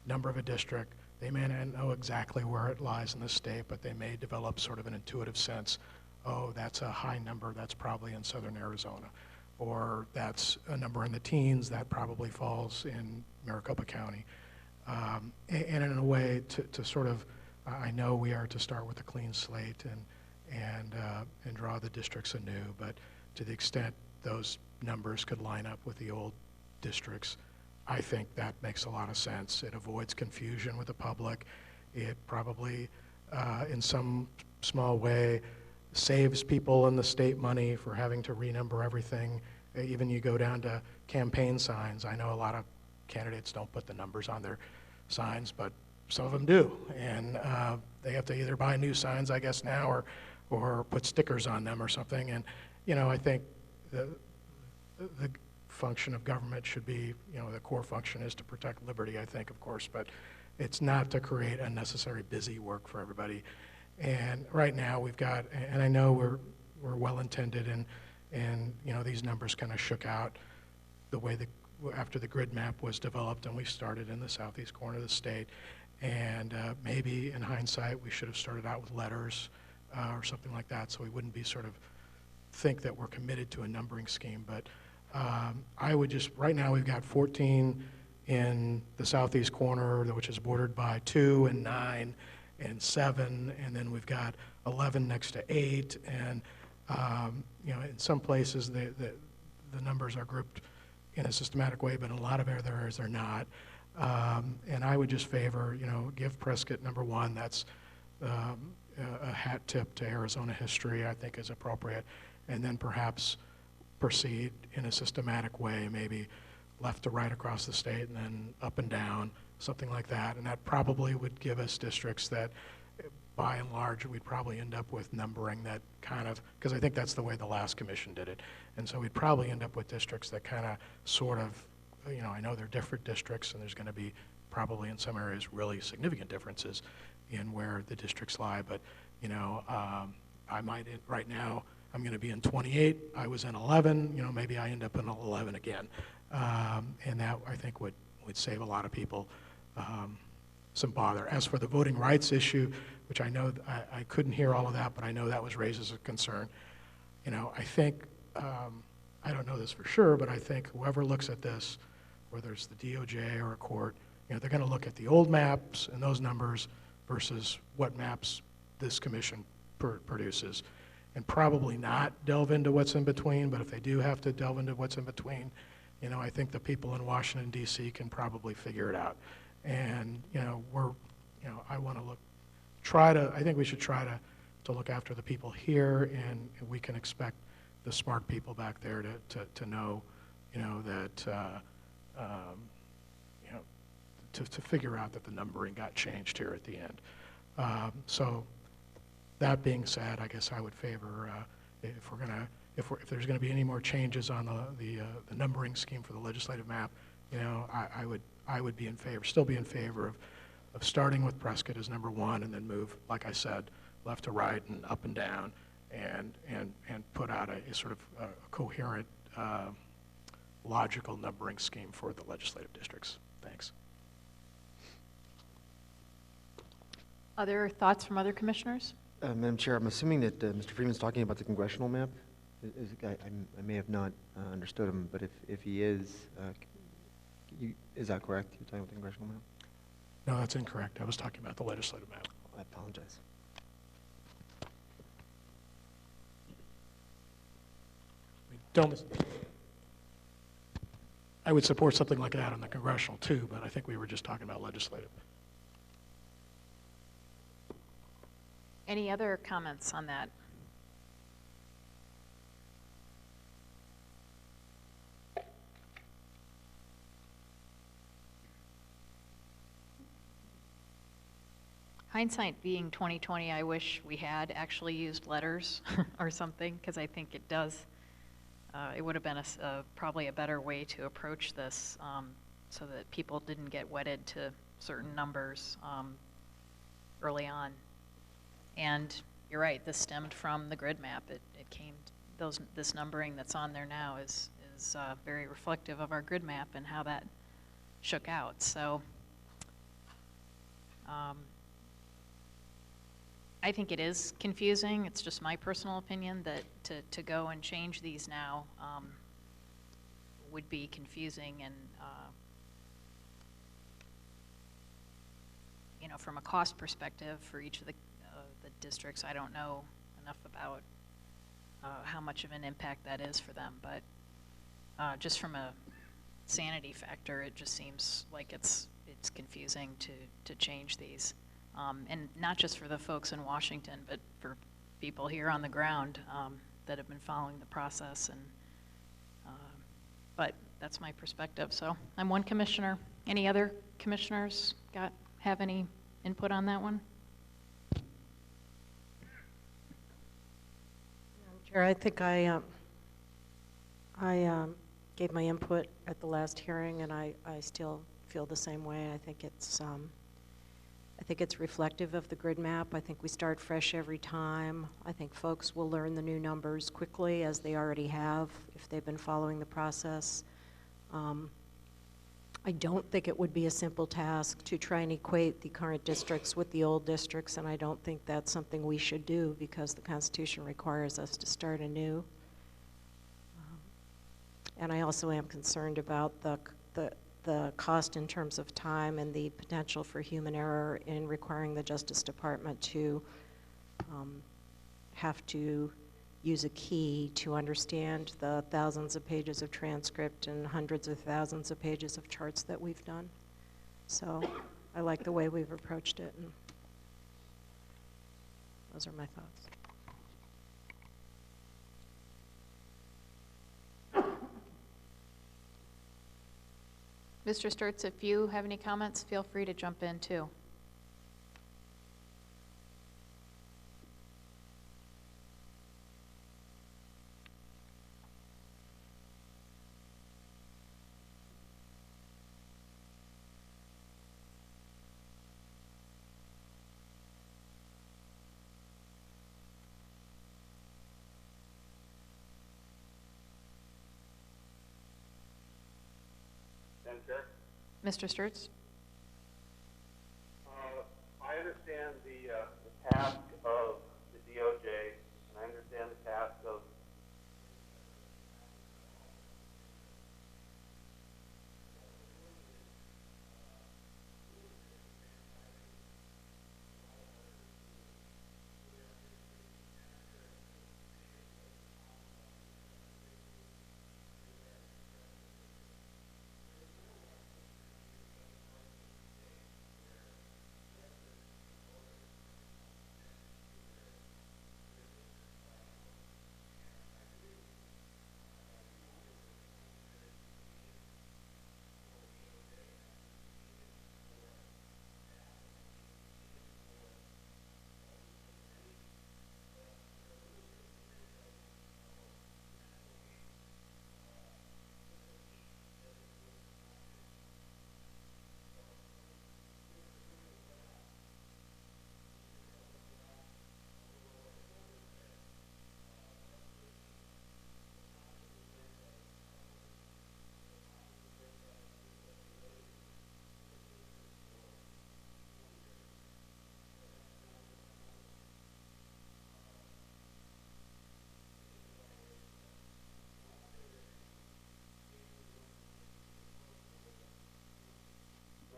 number of a district, they may not know exactly where it lies in the state, but they may develop sort of an intuitive sense, oh, that's a high number, that's probably in southern Arizona, or that's a number in the teens, that probably falls in Maricopa County. And in a way to sort of, I know we are to start with a clean slate and draw the districts anew, but to the extent those numbers could line up with the old districts, I think that makes a lot of sense. It avoids confusion with the public. It probably, in some small way, saves people in the state money for having to renumber everything. Even you go down to campaign signs. I know a lot of candidates don't put the numbers on their signs, but some of them do. And they have to either buy new signs, I guess, now, or put stickers on them or something. And, I think the function of government should be, the core function is to protect liberty, I think, of course, but it's not to create unnecessary busy work for everybody. And right now we've got, and I know we're well-intended, and you know, these numbers kind of shook out the way after the grid map was developed and we started in the southeast corner of the state. And maybe in hindsight, we should have started out with letters or something like that, so we wouldn't be sort of think that we're committed to a numbering scheme. But I would just, right now we've got 14 in the southeast corner, which is bordered by 2 and 9 and 7, and then we've got 11 next to 8, and you know, in some places the numbers are grouped in a systematic way, but in a lot of other areas they're not. And I would just favor, you know, give Prescott number 1. That's a hat tip to Arizona history, I think is appropriate, and then perhaps proceed in a systematic way, maybe left to right across the state and then up and down, something like that. And that probably would give us districts that, by and large, we'd probably end up with numbering that kind of, because I think that's the way the last commission did it. And so we'd probably end up with districts that kind of, sort of, you know, I know they're different districts and there's going to be probably in some areas really significant differences in where the districts lie, but, you know, I might, right now, I'm going to be in 28, I was in 11, you know, maybe I end up in 11 again. And that, I think, would save a lot of people some bother. As for the voting rights issue, which I know, I couldn't hear all of that, but I know that was raised as a concern. You know, I think, I don't know this for sure, but I think whoever looks at this, whether it's the DOJ or a court, you know, they're going to look at the old maps and those numbers versus what maps this commission produces, and probably not delve into what's in between. But if they do have to delve into what's in between, you know, I think the people in Washington, D.C. can probably figure it out. And, you know, I want to I think we should try to look after the people here, and we can expect the smart people back there to know, you know, that, you know, to figure out that the numbering got changed here at the end. So that being said, I guess I would favor, if there's going to be any more changes on the numbering scheme for the legislative map, you know, I would be in favor, still be in favor of starting with Prescott as number 1, and then move, like I said, left to right and up and down, and put out a sort of a coherent, logical numbering scheme for the legislative districts. Thanks. Other thoughts from other commissioners? Madam Chair, I'm assuming that Mr. Freeman's talking about the congressional map. I may have not understood him, but if he is, is that correct? You're talking about the congressional map? No, that's incorrect. I was talking about the legislative map. I apologize. I would support something like that on the congressional too, but I think we were just talking about legislative. Any other comments on that? Hindsight being 2020, I wish we had actually used letters or something, because I think it does, it would have been probably a better way to approach this, so that people didn't get wedded to certain numbers early on. And you're right, this stemmed from the grid map. It came, this numbering that's on there now is very reflective of our grid map and how that shook out. So I think it is confusing. It's just my personal opinion that to go and change these now would be confusing, and you know, from a cost perspective for each of the districts, I don't know enough about how much of an impact that is for them, but just from a sanity factor, it just seems like it's confusing to change these. And not just for the folks in Washington, but for people here on the ground that have been following the process. And but that's my perspective. So I'm one commissioner. Any other commissioners have any input on that one? Madam Chair, I think I gave my input at the last hearing, and I still feel the same way. I think it's I think it's reflective of the grid map. I think we start fresh every time. I think folks will learn the new numbers quickly, as they already have, if they've been following the process. I don't think it would be a simple task to try and equate the current districts with the old districts, and I don't think that's something we should do because the Constitution requires us to start anew. And I also am concerned about the cost in terms of time and the potential for human error in requiring the Justice Department to have to use a key to understand the thousands of pages of transcript and hundreds of thousands of pages of charts that we've done. So I like the way we've approached it, and those are my thoughts. Mr. Sturts, if you have any comments, feel free to jump in too. Madam Chair? Mr. Sturts? I understand the task of the DOJ, and I understand the task of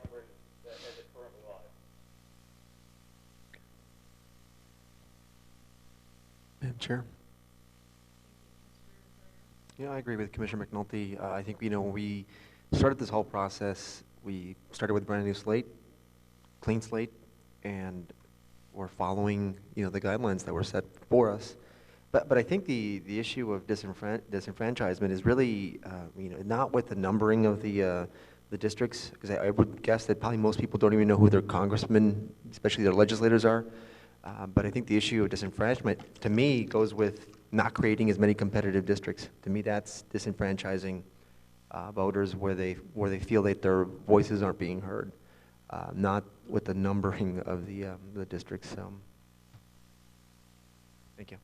numbers that as it currently lies. Madam Chair? Yeah, I agree with Commissioner McNulty. I think, when we started this whole process, we started with a brand new slate, clean slate, and we're following, the guidelines that were set for us. But I think the issue of disenfranchisement is really, not with the numbering of the districts, because I would guess that probably most people don't even know who their congressmen, especially their legislators, are. But I think the issue of disenfranchisement, to me, goes with not creating as many competitive districts. To me, that's disenfranchising voters where they feel that their voices aren't being heard, not with the numbering of the districts. Thank you.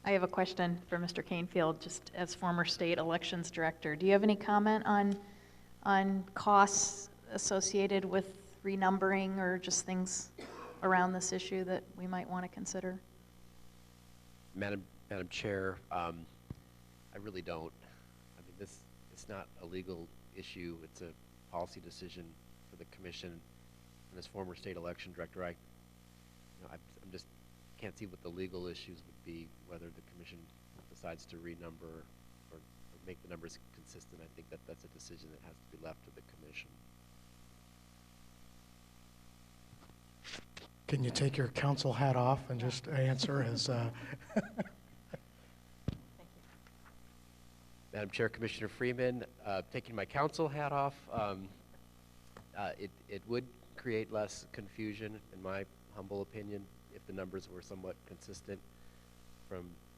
I have a question for Mr. Canfield, just as former state elections director. Do you have any comment on costs associated with renumbering or just things around this issue that we might want to consider? Madam Chair, I really don't. I mean, it's not a legal issue. It's a policy decision for the commission. And as former state election director, I'm just can't see what the legal issues would be, whether the commission decides to renumber or make the numbers consistent. I think that's a decision that has to be left to the commission. Can you take your council hat off and just answer as... Madam Chair, Commissioner Freeman, taking my council hat off, it would create less confusion, in my humble opinion, if the numbers were somewhat consistent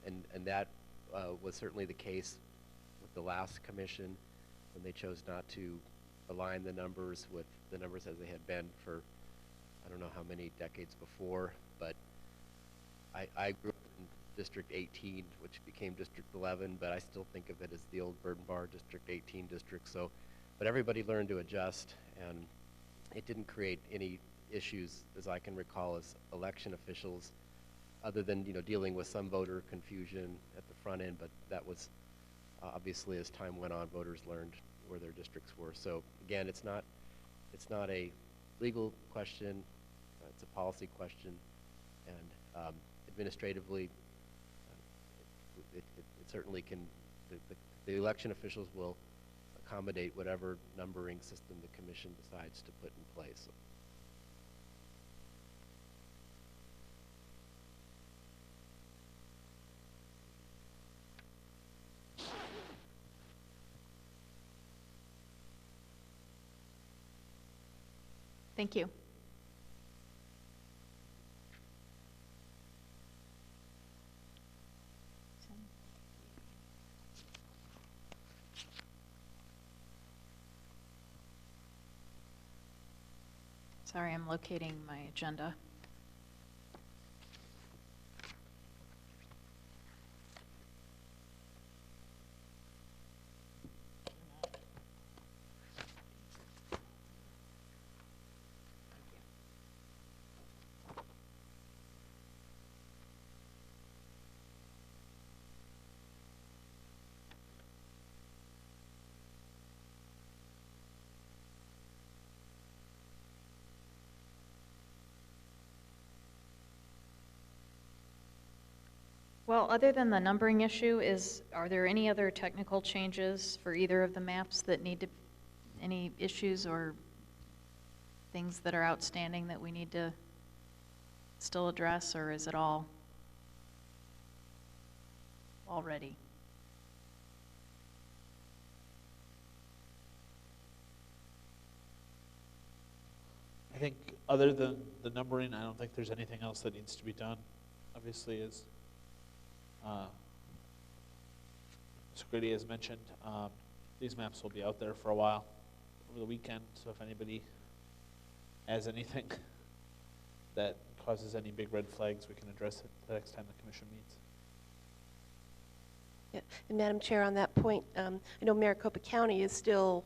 and that was certainly the case with the last commission. when they chose not to align the numbers with the numbers as they had been for I don't know how many decades before, but I grew up in District 18, which became District 11, but I still think of it as the old Burton Bar District 18 district. So, but everybody learned to adjust, and it didn't create any issues, as I can recall, as election officials, other than dealing with some voter confusion at the front end. But that was obviously, as time went on, voters learned where their districts were. So again, it's not a legal question, it's a policy question, and administratively, it certainly can, the election officials will accommodate whatever numbering system the commission decides to put in place. Thank you. Sorry, I'm locating my agenda. Well, other than the numbering issue, are there any other technical changes for either of the maps that need to, any issues or things that are outstanding that we need to still address, or is it all ready? I think other than the numbering, I don't think there's anything else that needs to be done. Obviously, as Mr. Grady has mentioned, these maps will be out there for a while over the weekend, so if anybody has anything that causes any big red flags, we can address it the next time the commission meets. Yeah. And Madam Chair, on that point, I know Maricopa County is still,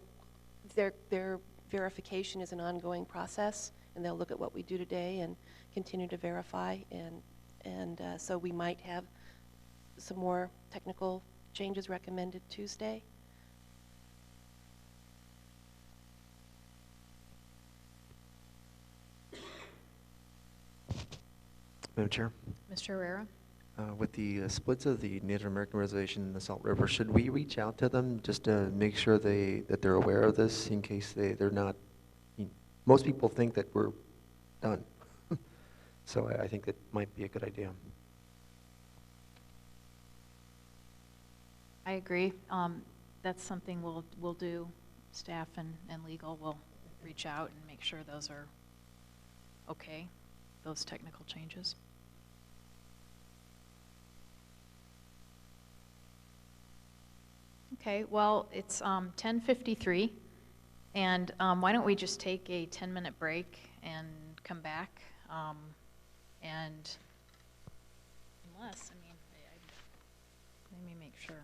their verification is an ongoing process, and they'll look at what we do today and continue to verify, and so we might have some more technical changes recommended Tuesday. Madam Chair, Mr. Herrera? with the splits of the Native American reservation in the Salt River, should we reach out to them just to make sure that they're aware of this in case they're not? Most people think that we're done, so I think that might be a good idea. I agree. That's something we'll do. Staff and legal will reach out and make sure those are okay, those technical changes. Okay, well, it's 10:53, and why don't we just take a 10-minute break and come back? And unless, let me make sure.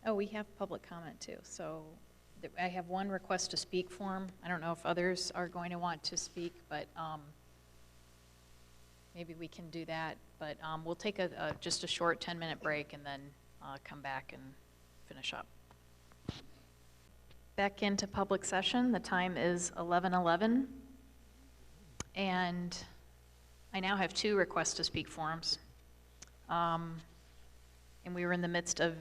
Oh, we have public comment too. So I have one request to speak form. I don't know if others are going to want to speak, but maybe we can do that. But we'll take just a short 10-minute break and then come back and finish up. Back into public session. The time is 11:11. And I now have two requests to speak forms. And we were in the midst of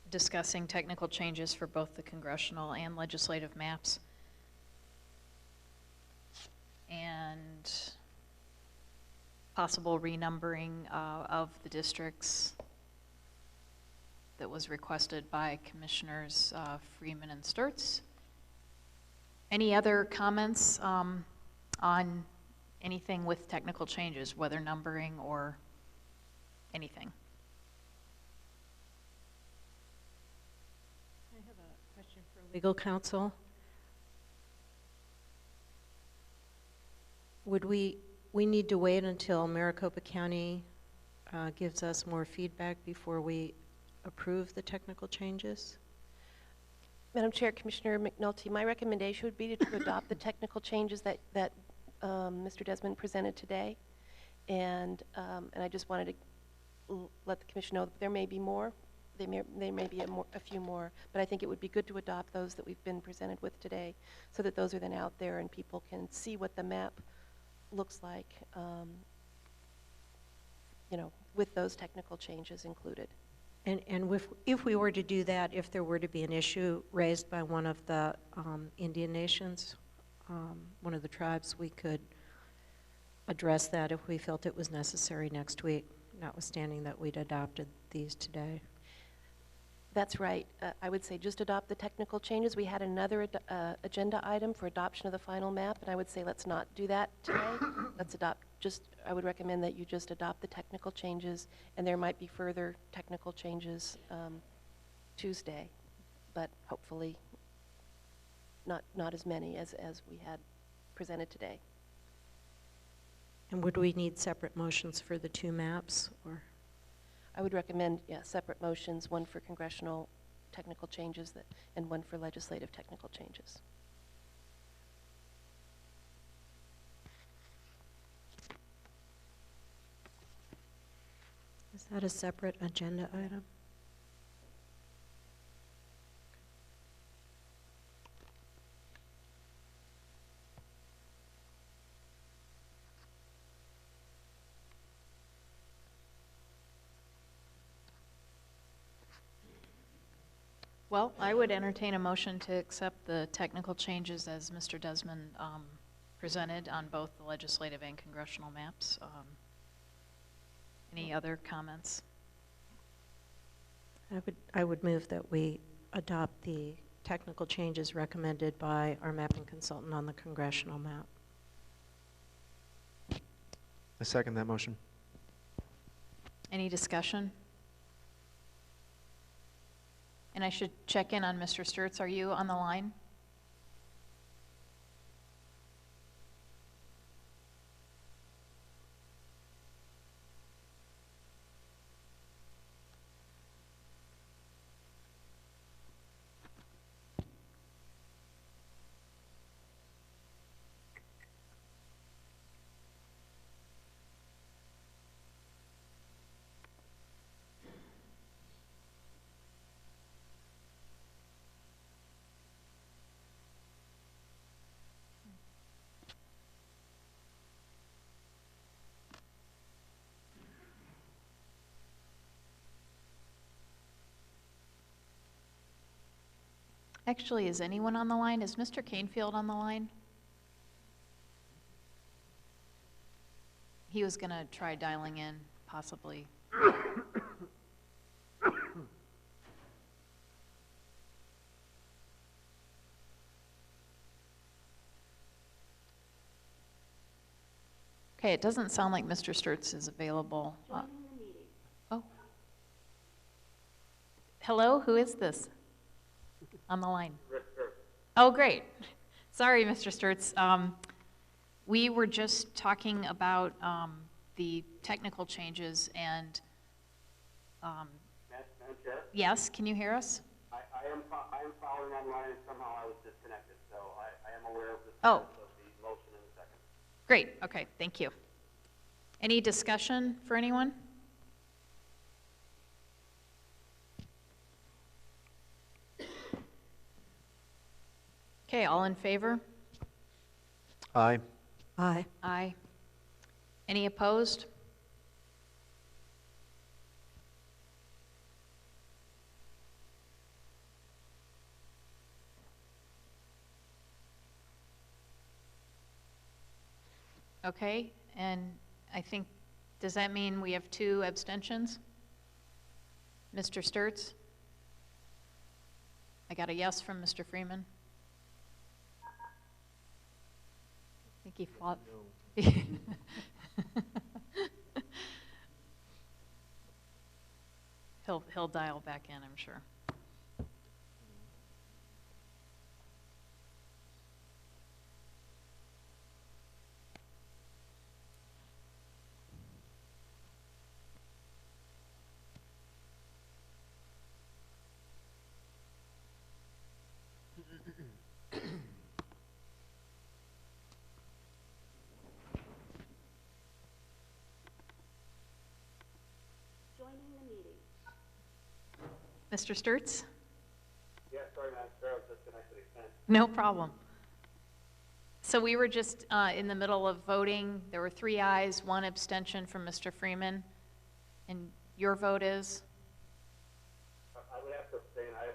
discussing technical changes for both the congressional and legislative maps. And possible renumbering of the districts that was requested by Commissioners Freeman and Sturts. Any other comments on anything with technical changes, whether numbering or anything? for legal counsel. Would we need to wait until Maricopa County gives us more feedback before we approve the technical changes? Madam Chair, Commissioner McNulty, my recommendation would be to adopt the technical changes that Mr. Desmond presented today. And I just wanted to let the Commission know that there may be more. There may be a few more, but I think it would be good to adopt those that we've been presented with today so that those are then out there and people can see what the map looks like, you know, with those technical changes included. And if we were to do that, if there were to be an issue raised by one of the Indian nations, one of the tribes, we could address that if we felt it was necessary next week, notwithstanding that we'd adopted these today. That's right. I would say just adopt the technical changes. We had another agenda item for adoption of the final map, and I would say let's not do that today. Let's adopt I would recommend that you just adopt the technical changes, and there might be further technical changes Tuesday, but hopefully not as many as we had presented today. And would we need separate motions for the two maps, or? I would recommend, yeah, separate motions, one for congressional technical changes and one for legislative technical changes. Is that a separate agenda item? Well, I would entertain a motion to accept the technical changes as Mr. Desmond presented on both the legislative and congressional maps. Any other comments? I would move that we adopt the technical changes recommended by our mapping consultant on the congressional map. I second that motion. Any discussion? And I should check in on Mr. Sturts. Are you on the line? Actually, is anyone on the line? Is Mr. Canfield on the line? He was going to try dialing in, possibly. Okay, it doesn't sound like Mr. Sturts is available. Oh. Hello, who is this on the line? Oh, great. Sorry, Mr. Sturts. We were just talking about the technical changes and... Madam Chair? Yes, can you hear us? I am following online, and somehow I was disconnected, so I am aware of the Oh. status of the motion in a second. Great, okay, thank you. Any discussion for anyone? Okay, all in favor? Aye. Aye. Aye. Any opposed? Okay, and I think, does that mean we have 2 abstentions? Mr. Sturts? I got a yes from Mr. Freeman. I think he fought. He'll dial back in, I'm sure. Mr. Sturts? Yeah, sorry, Madam Chair, I was disconnected again. No problem. So we were just in the middle of voting. There were 3 ayes, 1 abstention from Mr. Freeman. And your vote is? I would have to abstain. I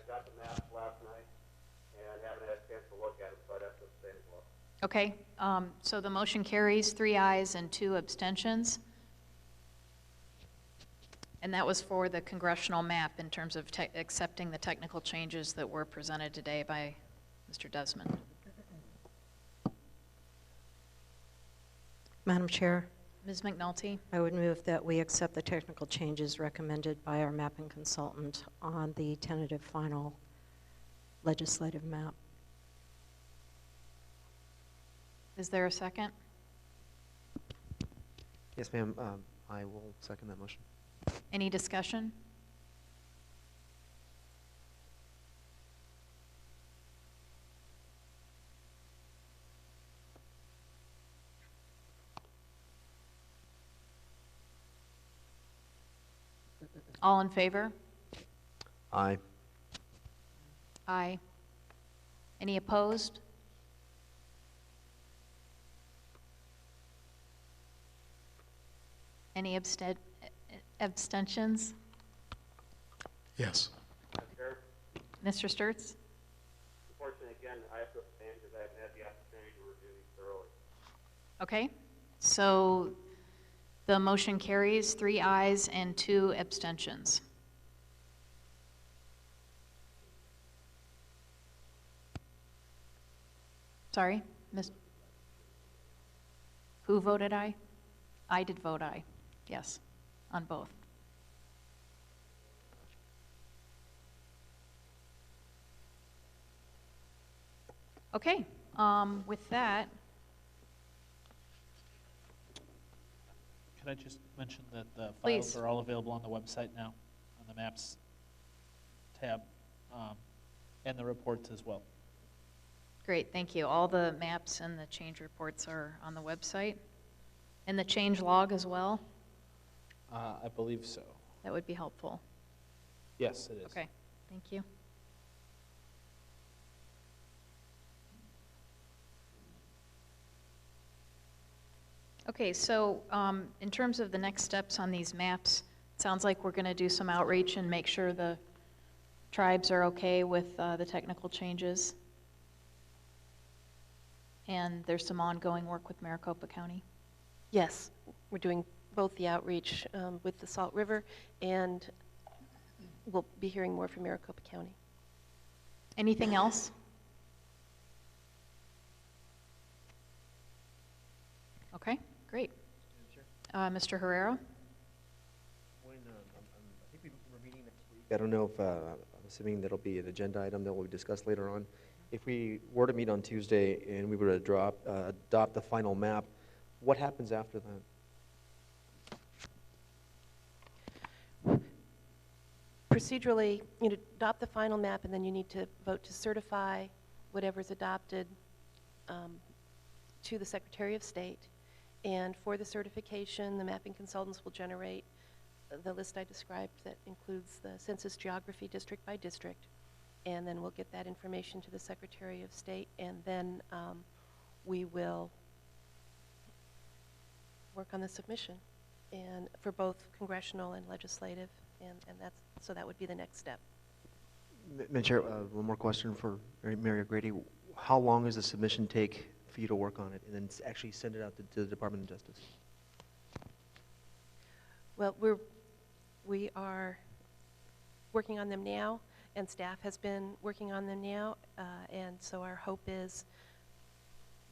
got the maps last night and haven't had a chance to look at it, so I'd have to abstain as well. Okay, so the motion carries, 3 ayes and 2 abstentions. And that was for the congressional map in terms of accepting the technical changes that were presented today by Mr. Desmond. Madam Chair, Ms. McNulty? I would move that we accept the technical changes recommended by our mapping consultant on the tentative final legislative map. Is there a second? Yes, ma'am. I will second that motion. Any discussion? All in favor? Aye. Aye. Any opposed? Any abstentions? Yes. Madam Chair, Mr. Sturts? unfortunately, again, I have to abstain because I haven't had the opportunity to review these thoroughly. Okay, so the motion carries, 3 ayes and 2 abstentions. Sorry, Ms. Who voted aye? I did vote aye, yes, on both. Okay, with that, Can I just mention that the Please. files are all available on the website now, on the Maps tab, and the reports as well. great, thank you. All the maps and the change reports are on the website. And the change log as well? I believe so. That would be helpful. Yes, it is. Okay, thank you. Okay, so in terms of the next steps on these maps, it sounds like we're going to do some outreach and make sure the tribes are okay with the technical changes. And there's some ongoing work with Maricopa County. Yes, we're doing both the outreach with the Salt River, and we'll be hearing more from Maricopa County. Anything else? Okay, great. Mr. Herrera? I don't know if, I'm assuming that'll be an agenda item that we'll discuss later on. If we were to meet on Tuesday and we were to adopt the final map, what happens after that? Procedurally, you adopt the final map, and then you need to vote to certify whatever's adopted to the Secretary of State. And for the certification, the mapping consultants will generate the list I described that includes the census geography district by district. And then we'll get that information to the Secretary of State, and then we will work on the submission, and for both congressional and legislative, and so that would be the next step. Madam Chair, one more question for Mary O'Grady. How long does the submission take for you to work on it and then actually send it out to the Department of Justice? Well, we are working on them now, and staff has been working on them now, and so our hope is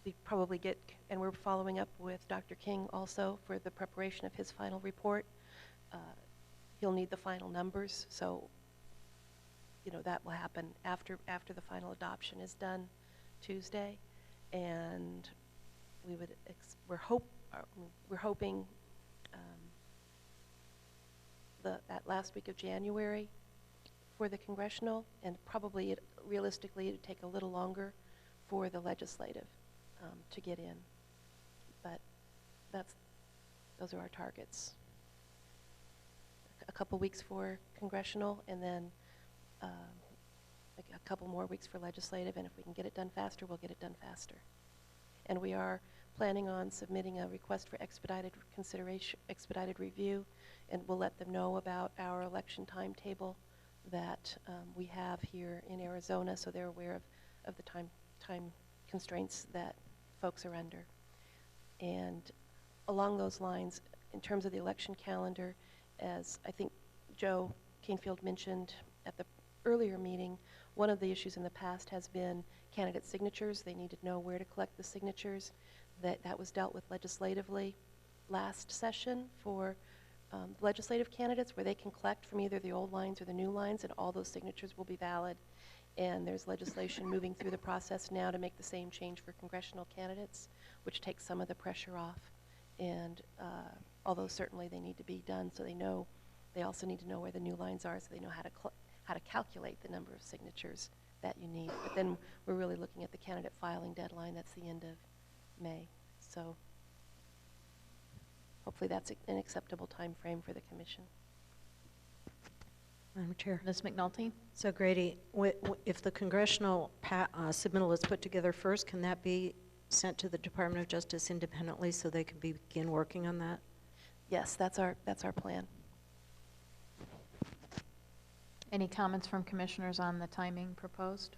we probably get, and we're following up with Dr. King also for the preparation of his final report. He'll need the final numbers, so that will happen after the final adoption is done Tuesday, and we're hoping that last week of January for the congressional, and probably realistically it'd take a little longer for the legislative to get in, but those are our targets. a couple weeks for congressional, and then like a couple more weeks for legislative, and if we can get it done faster, we'll get it done faster. And we are planning on submitting a request for expedited consideration, expedited review, and we'll let them know about our election timetable that we have here in Arizona, so they're aware of the time constraints that folks are under. And along those lines, in terms of the election calendar, as I think Joe Canfield mentioned at the earlier meeting, one of the issues in the past has been candidate signatures. They need to know where to collect the signatures. That was dealt with legislatively last session for legislative candidates, where they can collect from either the old lines or the new lines, and all those signatures will be valid. And there's legislation moving through the process now to make the same change for congressional candidates, which takes some of the pressure off. And although certainly they need to be done, so they know, they also need to know where the new lines are, so they know how to calculate the number of signatures that you need. But then we're really looking at the candidate filing deadline. That's the end of May. So hopefully that's an acceptable time frame for the commission. Madam Chair. Ms. McNulty? So Grady, if the congressional submittal is put together first, can that be sent to the Department of Justice independently so they can begin working on that? Yes, that's our plan. Any comments from commissioners on the timing proposed?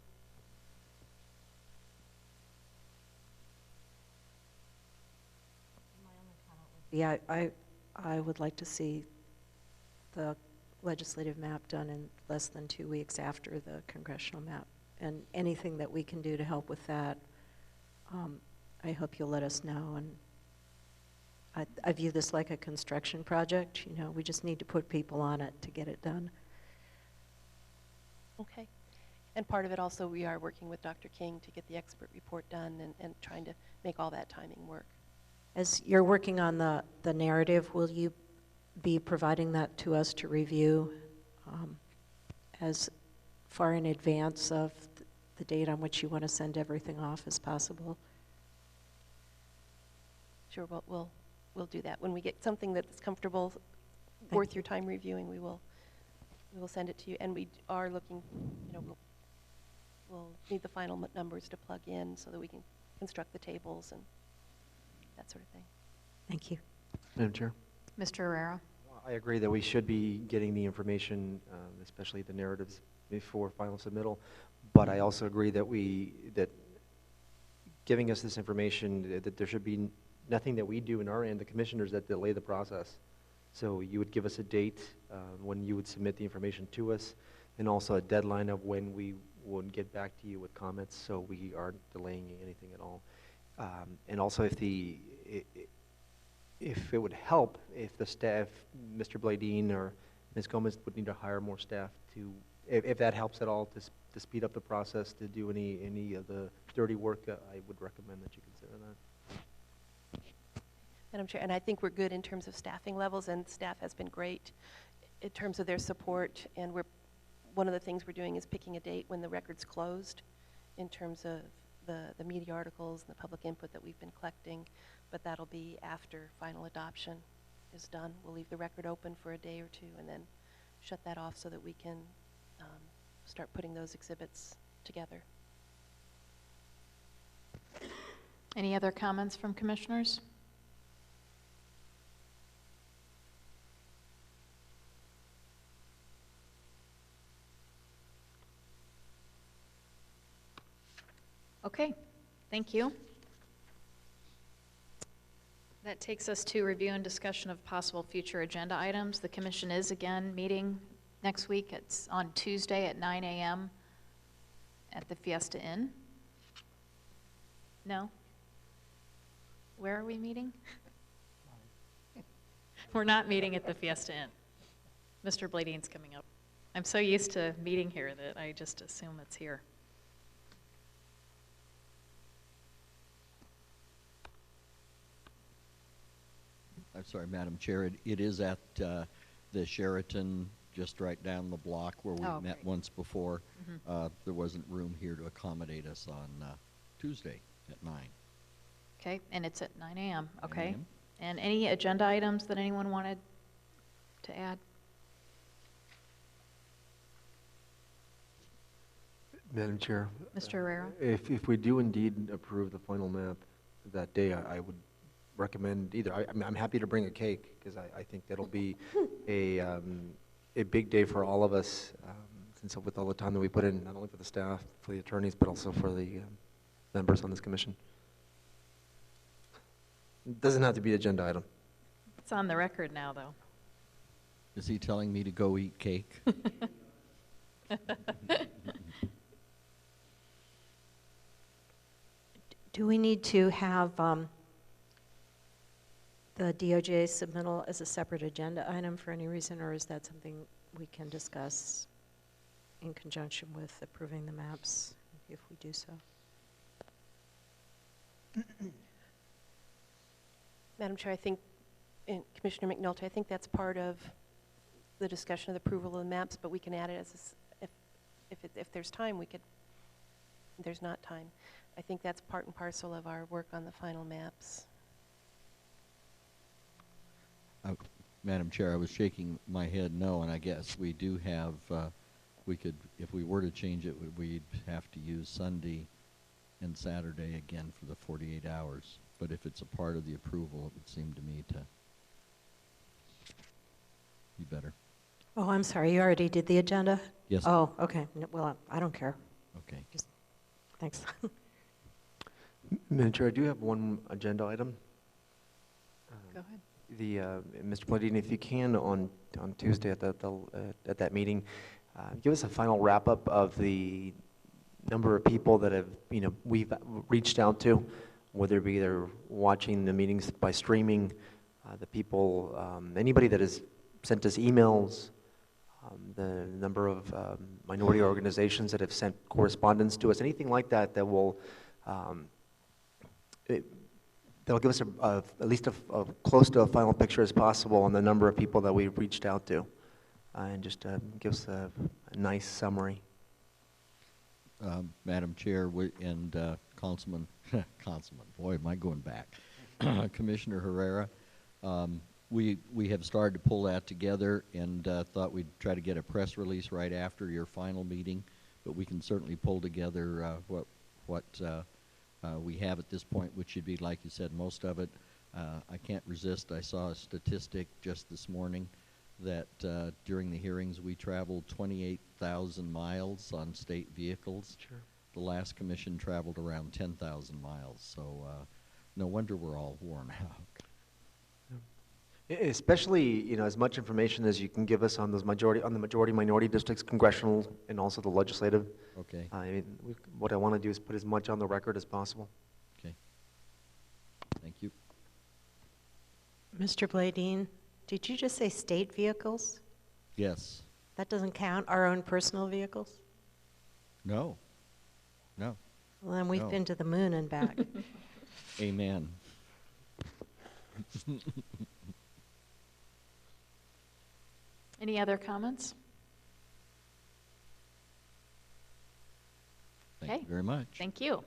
Yeah, I would like to see the legislative map done in less than 2 weeks after the congressional map. And anything that we can do to help with that, I hope you'll let us know. And I view this like a construction project. You know, we just need to put people on it to get it done. Okay. And part of it also, we are working with Dr. King to get the expert report done and trying to make all that timing work. As you're working on the narrative, will you be providing that to us to review as far in advance of the date on which you want to send everything off as possible? Sure, we'll do that. When we get something that's comfortable, worth your time reviewing, we will send it to you. And we are looking, you know, we'll need the final numbers to plug in so that we can construct the tables and that sort of thing. Thank you. Madam Chair? Mr. Herrera? I agree that we should be getting the information, especially the narratives, before final submittal. But I also agree that giving us this information, that there should be nothing that we do in our end, the commissioners, that delay the process. So you would give us a date when you would submit the information to us, and also a deadline of when we would get back to you with comments, so we aren't delaying anything at all. And also, if it would help, if the staff, Mr. Bladine or Ms. Gomez, would need to hire more staff to, if that helps at all, to speed up the process, to do any of the dirty work, I would recommend that you consider that. Madam Chair, and I think we're good in terms of staffing levels, and staff has been great in terms of their support. And one of the things we're doing is picking a date when the record's closed in terms of the media articles and the public input that we've been collecting, but that'll be after final adoption is done. We'll leave the record open for a day or two and then shut that off so that we can start putting those exhibits together. Any other comments from commissioners? Okay, thank you. That takes us to review and discussion of possible future agenda items. The commission is again meeting next week. It's on Tuesday at 9 a.m. at the Fiesta Inn. No? Where are we meeting? We're not meeting at the Fiesta Inn. Mr. Bladine's coming up. I'm so used to meeting here that I just assume it's here. I'm sorry, Madam Chair, it is at the Sheraton, just right down the block where we met great. once before. Mm-hmm. There wasn't room here to accommodate us on Tuesday at 9. Okay, and it's at 9 a.m., 9 okay? a.m. And any agenda items that anyone wanted to add? Madam Chair, Mr. Herrera? if we do indeed approve the final map that day, I would recommend either, I'm happy to bring a cake, because I think that'll be a big day for all of us, since with all the time that we put in, not only for the staff, for the attorneys, but also for the members on this commission. It doesn't have to be an agenda item. It's on the record now, though. Is he telling me to go eat cake? Do we need to have the DOJ submittal as a separate agenda item for any reason, or is that something we can discuss in conjunction with approving the maps if we do so? Madam Chair, I think, and Commissioner McNulty, I think that's part of the discussion of the approval of the maps, but we can add it as if there's time, we could. If there's not time, I think that's part and parcel of our work on the final maps. Madam Chair, I was shaking my head no, and I guess we do have, we could, if we were to change it, we'd have to use Sunday and Saturday again for the 48 hours. But if it's a part of the approval, it would seem to me to be better. Oh, I'm sorry, you already did the agenda? Yes. Oh, okay. Well, I don't care. Okay. Just, thanks. Madam Chair, I do have one agenda item. Go ahead. Mr. Blandini, if you can, on Tuesday at that meeting, give us a final wrap-up of the number of people that have, we've reached out to, whether it be they're watching the meetings by streaming, the people, anybody that has sent us emails, the number of minority organizations that have sent correspondence to us, anything like that that will that'll give us at least a close to a final picture as possible on the number of people that we've reached out to, and just give us a nice summary. Madam Chair and Councilman, boy, am I going back. Commissioner Herrera, we have started to pull that together and thought we'd try to get a press release right after your final meeting, but we can certainly pull together what we have at this point, which should be, like you said, most of it. I can't resist. I saw a statistic just this morning that during the hearings we traveled 28,000 miles on state vehicles. Sure. The last commission traveled around 10,000 miles, so no wonder we're all worn out. Especially, as much information as you can give us on those minority districts, congressional, and also the legislative. Okay. I mean, what I want to do is put as much on the record as possible. Okay. Thank you. Mr. Bladine, did you just say state vehicles? Yes. That doesn't count our own personal vehicles? No. No. Well, then we've No. been to the moon and back. Amen. Any other comments? Thank Okay. you very much. Thank you.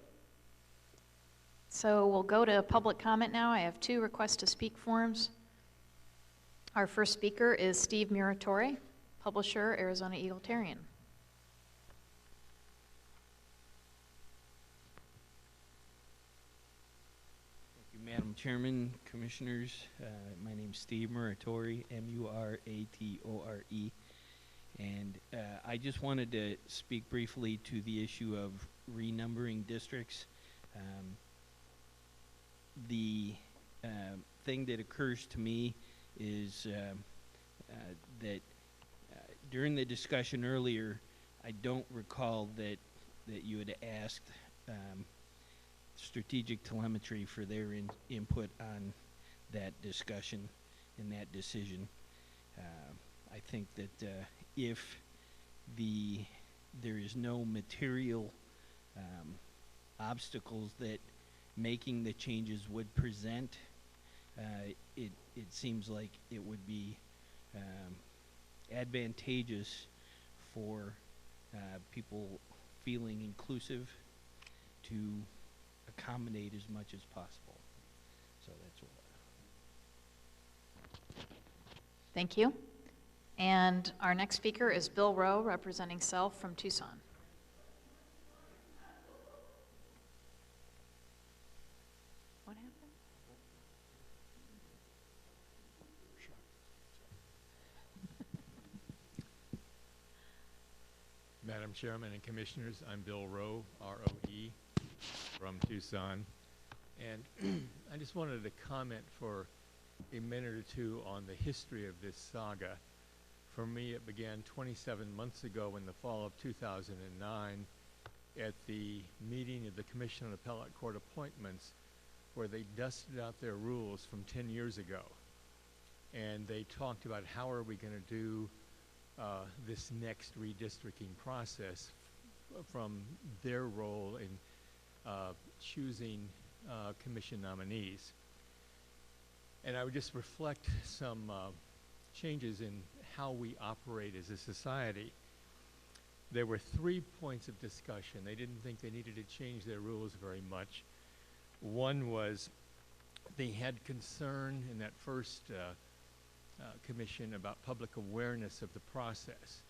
So we'll go to public comment now. I have 2 requests to speak forms. Our first speaker is Steve Muratore, publisher, Arizona Egalitarian. Thank you, Madam Chairman, Commissioners. My name's Steve Muratore, M-U-R-A-T-O-R-E. And I just wanted to speak briefly to the issue of renumbering districts. The thing that occurs to me is that during the discussion earlier, I don't recall that you had asked Strategic Telemetry for their input on that discussion and that decision. I think that if there is no material obstacles that making the changes would present, it seems like it would be advantageous for people feeling inclusive to accommodate as much as possible. So that's what. Thank you. And our next speaker is Bill Rowe, representing Self from Tucson. Madam Chairman and Commissioners, I'm Bill Rowe, R-O-E, from Tucson. And I just wanted to comment for a minute or two on the history of this saga. For me, it began 27 months ago in the fall of 2009 at the meeting of the Commission on Appellate Court Appointments, where they dusted out their rules from 10 years ago. And they talked about how are we going to do this next redistricting process from their role in choosing commission nominees. And I would just reflect some changes in how we operate as a society. There were 3 points of discussion. They didn't think they needed to change their rules very much. One was they had concern in that first commission about public awareness of the process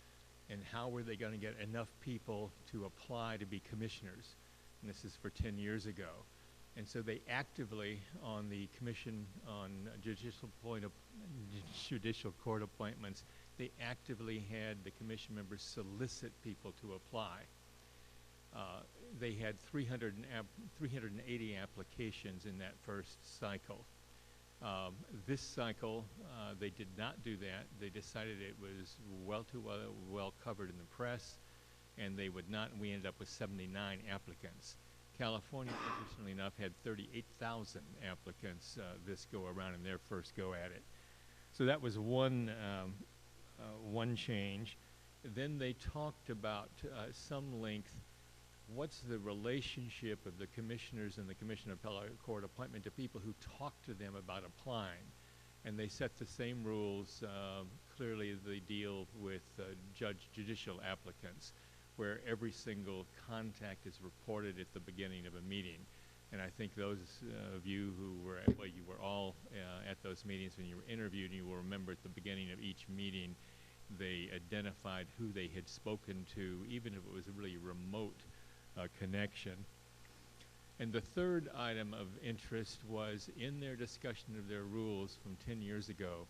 and how were they going to get enough people to apply to be commissioners. And this is for 10 years ago. And so they actively, on the Commission on Judicial Court Appointments, they actively had the commission members solicit people to apply. They had 380 applications in that first cycle. This cycle, they did not do that. They decided it was well covered in the press, and they would not, and we ended up with 79 applicants. California, interestingly enough, had 38,000 applicants this go around in their first go at it. So that was one change. Then they talked about some length, what's the relationship of the commissioners and the Commission of Appellate Court appointment to people who talk to them about applying. And they set the same rules. Clearly they deal with judicial applicants, where every single contact is reported at the beginning of a meeting. And I think those of you who were at, well, you were all at those meetings when you were interviewed, and you will remember at the beginning of each meeting, they identified who they had spoken to, even if it was a really remote connection. And the third item of interest was in their discussion of their rules from 10 years ago.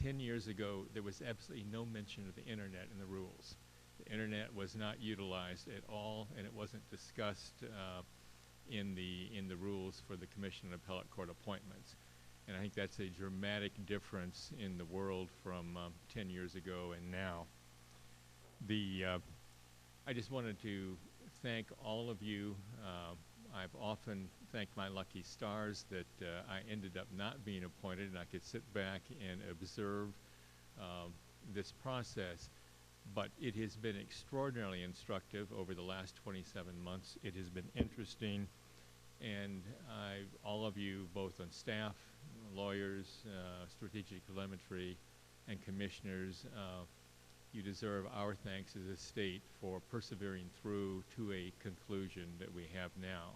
10 years ago, there was absolutely no mention of the internet in the rules. The internet was not utilized at all, and it wasn't discussed in the rules for the Commission on Appellate Court Appointments. And I think that's a dramatic difference in the world from 10 years ago and now. I just wanted to thank all of you. I've often thanked my lucky stars that I ended up not being appointed and I could sit back and observe this process. But it has been extraordinarily instructive over the last 27 months. It has been interesting, and all of you, both on staff, lawyers, strategic telemetry, and commissioners, you deserve our thanks as a state for persevering through to a conclusion that we have now.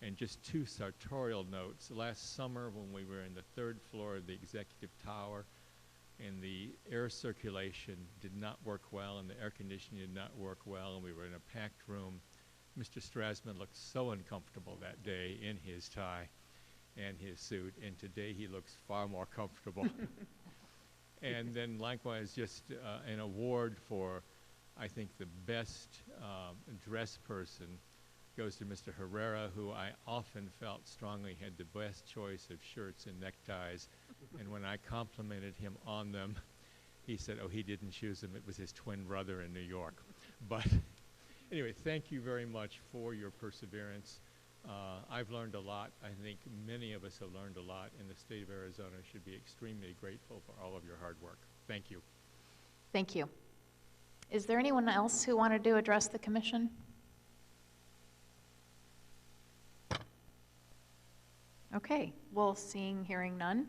And just 2 sartorial notes. Last summer when we were in the 3rd floor of the executive tower, and the air circulation did not work well, and the air conditioning did not work well, and we were in a packed room. Mr. Strasman looked so uncomfortable that day in his tie and his suit, and today he looks far more comfortable. And then likewise, just an award for, I think, the best dressed person goes to Mr. Herrera, who I often felt strongly had the best choice of shirts and neckties. And when I complimented him on them, he said, oh, he didn't choose them. It was his twin brother in New York. But anyway, thank you very much for your perseverance. I've learned a lot. I think many of us have learned a lot, and the state of Arizona should be extremely grateful for all of your hard work. Thank you. Thank you. Is there anyone else who wanted to address the commission? Okay, well, hearing none.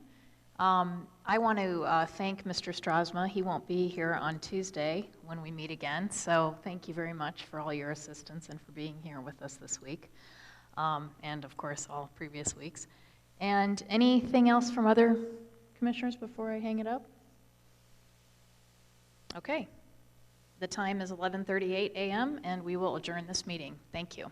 I want to thank Mr. Strasma. He won't be here on Tuesday when we meet again, so thank you very much for all your assistance and for being here with us this week, and of course all previous weeks. And anything else from other commissioners before I hang it up? Okay, the time is 11:38 a.m. and we will adjourn this meeting. Thank you.